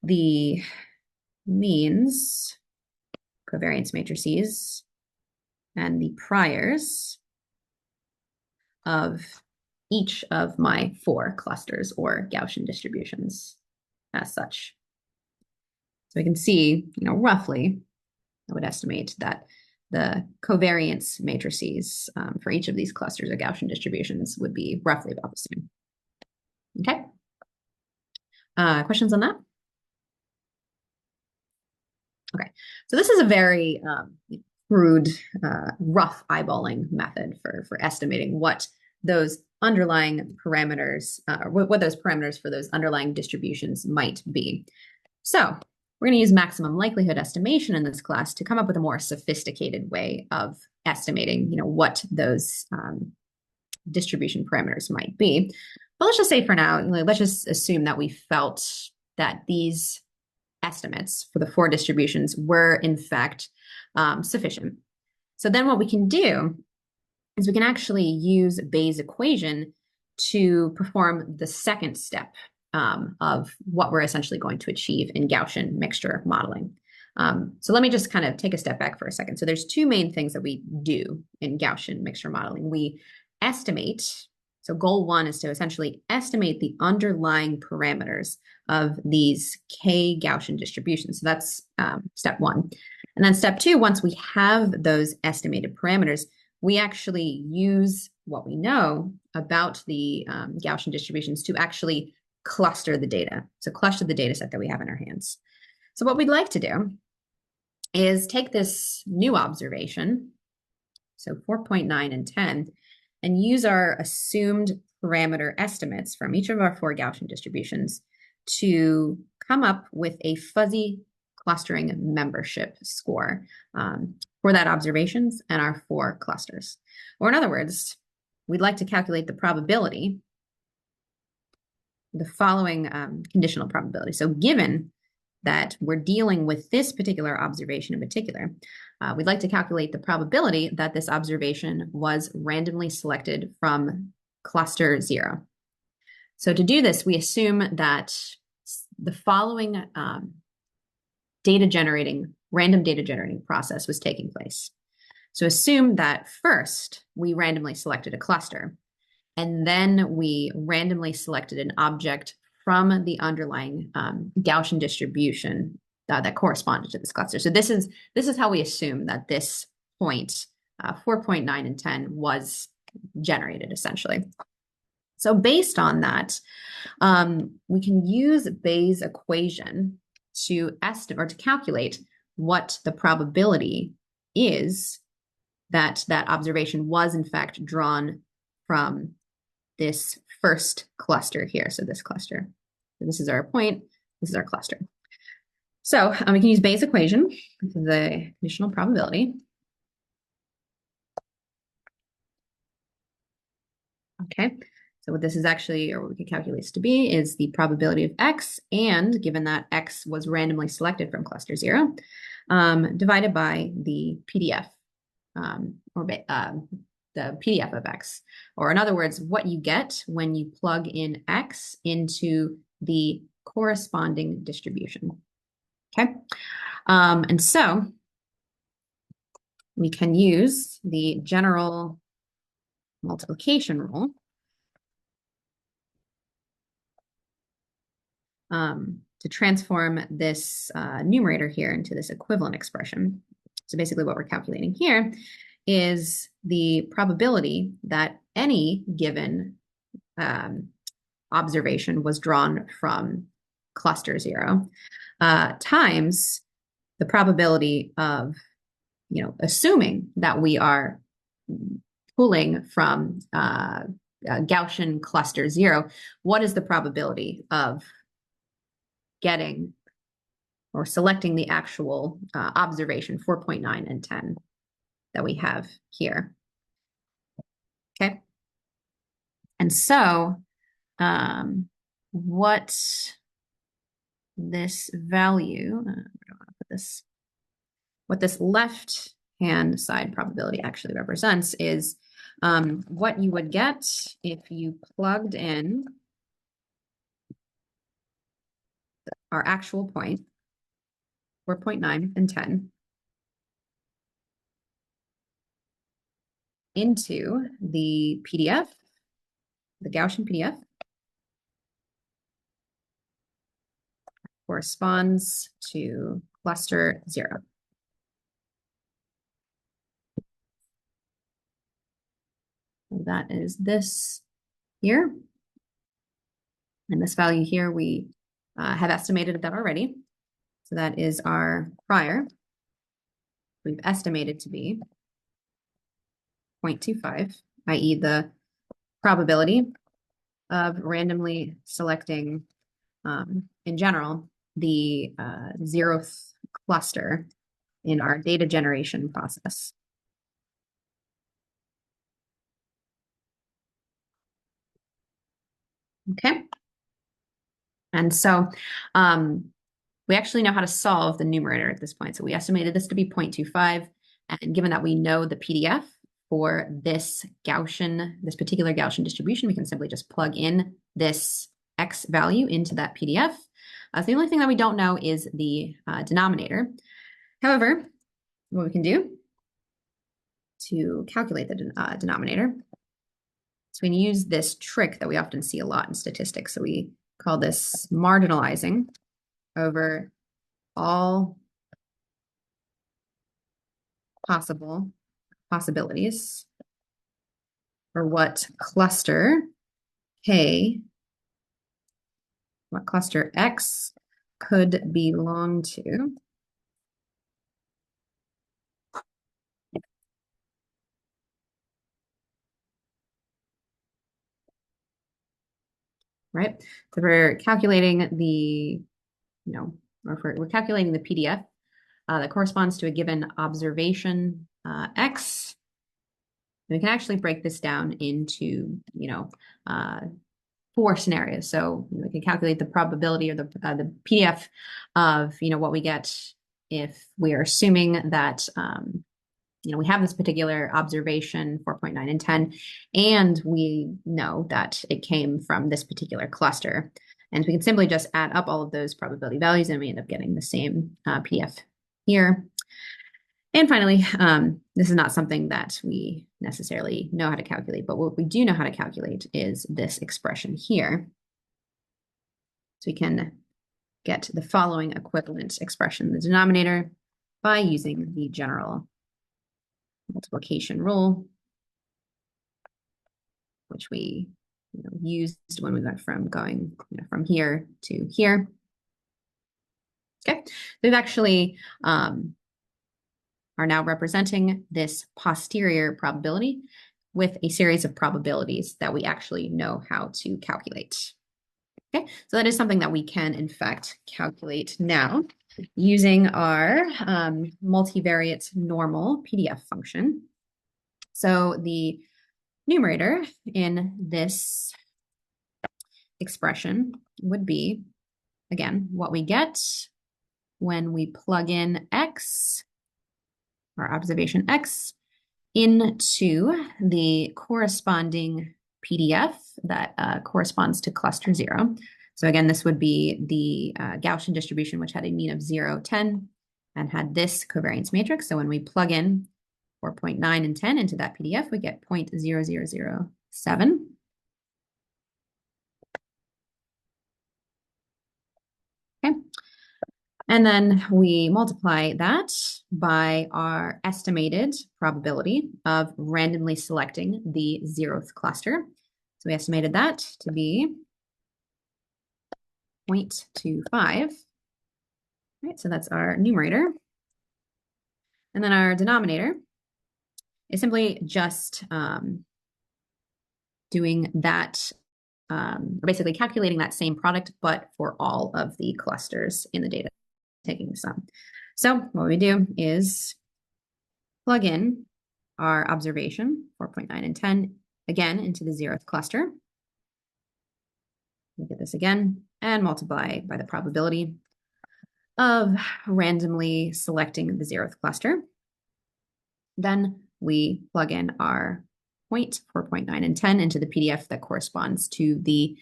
the means, covariance matrices, and the priors of each of my 4 clusters or Gaussian distributions as such. So we can see, roughly, I would estimate that the covariance matrices for each of these clusters or Gaussian distributions would be roughly about the same. Okay. Questions on that? Okay. So this is a very crude, rough eyeballing method for estimating what those underlying parameters, what those parameters for those underlying distributions might be. So we're going to use maximum likelihood estimation in this class to come up with a more sophisticated way of estimating, what those distribution parameters might be. But let's just say for now, let's just assume that we felt that these estimates for the 4 distributions were in fact sufficient. So then what we can do is we can actually use Bayes' equation to perform the second step of what we're essentially going to achieve in Gaussian mixture modeling. So let me just kind of take a step back for a second. So there's 2 main things that we do in Gaussian mixture modeling. We estimate, so goal 1 is to essentially estimate the underlying parameters of these K Gaussian distributions. So that's step 1. And then step 2, once we have those estimated parameters, we actually use what we know about the Gaussian distributions to actually cluster the data. So cluster the data set that we have in our hands. So what we'd like to do is take this new observation, so 4.9 and 10, and use our assumed parameter estimates from each of our 4 Gaussian distributions to come up with a fuzzy clustering membership score for that observations and our 4 clusters. Or in other words, we'd like to calculate the probability, the following conditional probability. So given that we're dealing with this particular observation in particular, we'd like to calculate the probability that this observation was randomly selected from cluster 0. So to do this, we assume that the following random data generating process was taking place. So assume that first we randomly selected a cluster, and then we randomly selected an object from the underlying Gaussian distribution that corresponded to this cluster. So this is how we assume that this point, 4.9 and 10, was generated essentially. So based on that, we can use Bayes' equation to estimate or to calculate what the probability is that that observation was in fact drawn from this first cluster here. So this cluster. So this is our point. This is our cluster. So we can use Bayes' equation, the conditional probability. Okay. So what this is actually, or what we can calculate this to be, is the probability of X, and given that X was randomly selected from cluster 0, divided by the PDF, the PDF of X. Or in other words, what you get when you plug in X into the corresponding distribution. Okay. And so we can use the general multiplication rule to transform this numerator here into this equivalent expression. So basically what we're calculating here is the probability that any given observation was drawn from cluster 0 times the probability of, assuming that we are pulling from Gaussian cluster 0, what is the probability of getting or selecting the actual observation 4.9 and 10 that we have here. Okay. And so what this value, I don't want to put this, what this left hand side probability actually represents is what you would get if you plugged in our actual point, 4.9 and 10, into the PDF, the Gaussian PDF, corresponds to cluster 0. And that is this here. And this value here, we have estimated that already. So that is our prior. We've estimated to be 0.25, i.e. the probability of randomly selecting, in general, the 0th cluster in our data generation process. Okay. And so we actually know how to solve the numerator at this point. So we estimated this to be 0.25. And given that we know the PDF for this particular Gaussian distribution, we can simply just plug in this X value into that PDF. So the only thing that we don't know is the denominator. However, what we can do to calculate the denominator, so we can use this trick that we often see a lot in statistics. So we call this marginalizing over all possibilities for what cluster X could belong to. Right? So we're calculating the, we're calculating the PDF that corresponds to a given observation X. We can actually break this down into, 4 scenarios. So we can calculate the probability or the PDF of, what we get if we are assuming that, we have this particular observation, 4.9 and 10, and we know that it came from this particular cluster. And we can simply just add up all of those probability values and we end up getting the same PDF here. And finally, this is not something that we necessarily know how to calculate, but what we do know how to calculate is this expression here. So we can get the following equivalent expression in the denominator by using the general multiplication rule, which we used when we went from going from here to here. Okay, we've actually are now representing this posterior probability with a series of probabilities that we actually know how to calculate. Okay, so that is something that we can in fact calculate now using our multivariate normal PDF function. So the numerator in this expression would be, again, what we get when we plug in X, our observation X, into the corresponding PDF that corresponds to cluster 0. So again, this would be the Gaussian distribution, which had a mean of 0, 10, and had this covariance matrix. So when we plug in 4.9 and 10 into that PDF, we get 0.0007. And then we multiply that by our estimated probability of randomly selecting the 0th cluster. So we estimated that to be 0.25. Right, so that's our numerator. And then our denominator is simply just doing that, or basically calculating that same product, but for all of the clusters in the data, taking the sum. So what we do is plug in our observation, 4.9 and 10, again into the 0th cluster. Look at this again and multiply by the probability of randomly selecting the 0th cluster. Then we plug in our 4.9 and 10 into the PDF that corresponds to the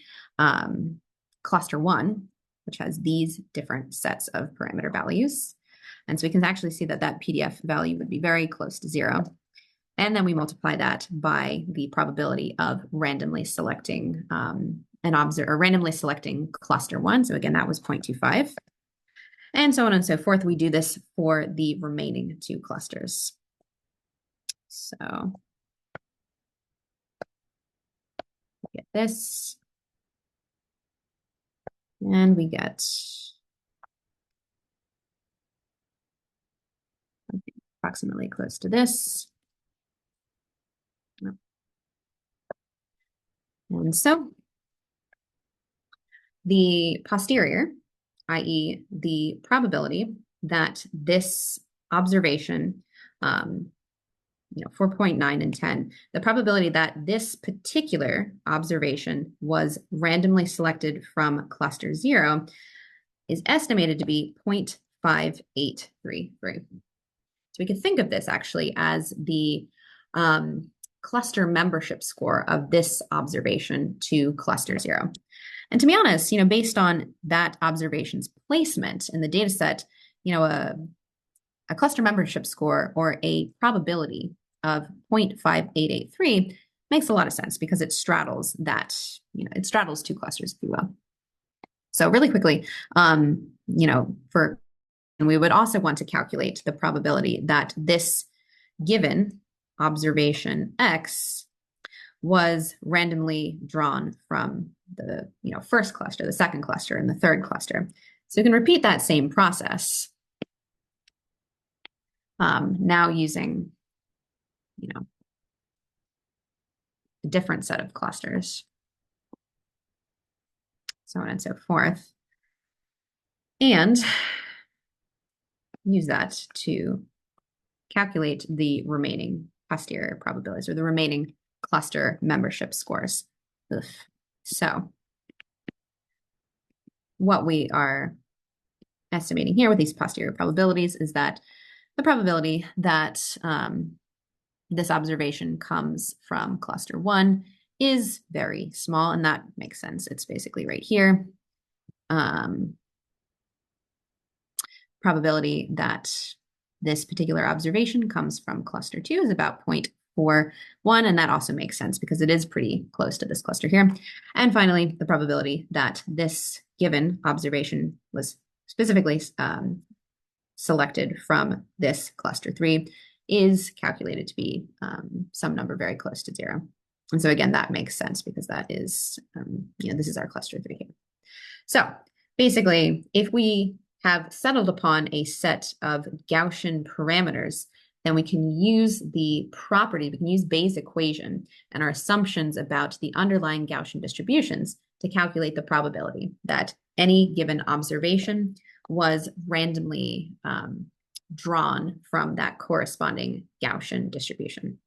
cluster 1, which has these different sets of parameter values. And so we can actually see that that PDF value would be very close to 0. And then we multiply that by the probability of randomly selecting randomly selecting cluster 1. So again, that was 0.25. And so on and so forth. We do this for the remaining 2 clusters. So get this, and we get approximately close to this. And so the posterior, i.e. the probability that this observation, 4.9 and 10, the probability that this particular observation was randomly selected from cluster 0 is estimated to be 0.5833. So we could think of this actually as the cluster membership score of this observation to cluster 0. And to be honest, based on that observation's placement in the data set, a cluster membership score or a probability of 0.5883 makes a lot of sense because it straddles that, it straddles 2 clusters, if you will. So really quickly, and we would also want to calculate the probability that this given observation X was randomly drawn from the first cluster, the second cluster, and the third cluster. So you can repeat that same process now using a different set of clusters, so on and so forth, and use that to calculate the remaining posterior probabilities or the remaining cluster membership scores. Ugh. So what we are estimating here with these posterior probabilities is that the probability that this observation comes from cluster 1 is very small, and that makes sense. It's basically right here. Probability that this particular observation comes from cluster 2 is about 0.41, and that also makes sense because it is pretty close to this cluster here. And finally, the probability that this given observation was specifically selected from this cluster 3 is calculated to be some number very close to 0. And so again, that makes sense because that is, this is our cluster 3 here. So basically, if we have settled upon a set of Gaussian parameters, then we can use the property, we can use Bayes' equation and our assumptions about the underlying Gaussian distributions to calculate the probability that any given observation was randomly drawn from that corresponding Gaussian distribution.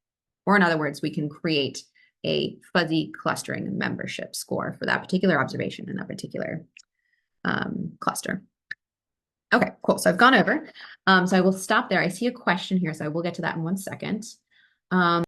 Or in other words, we can create a fuzzy clustering membership score for that particular observation in that particular cluster. Okay, cool. So I've gone over. So I will stop there. I see a question here, so I will get to that in 1 second.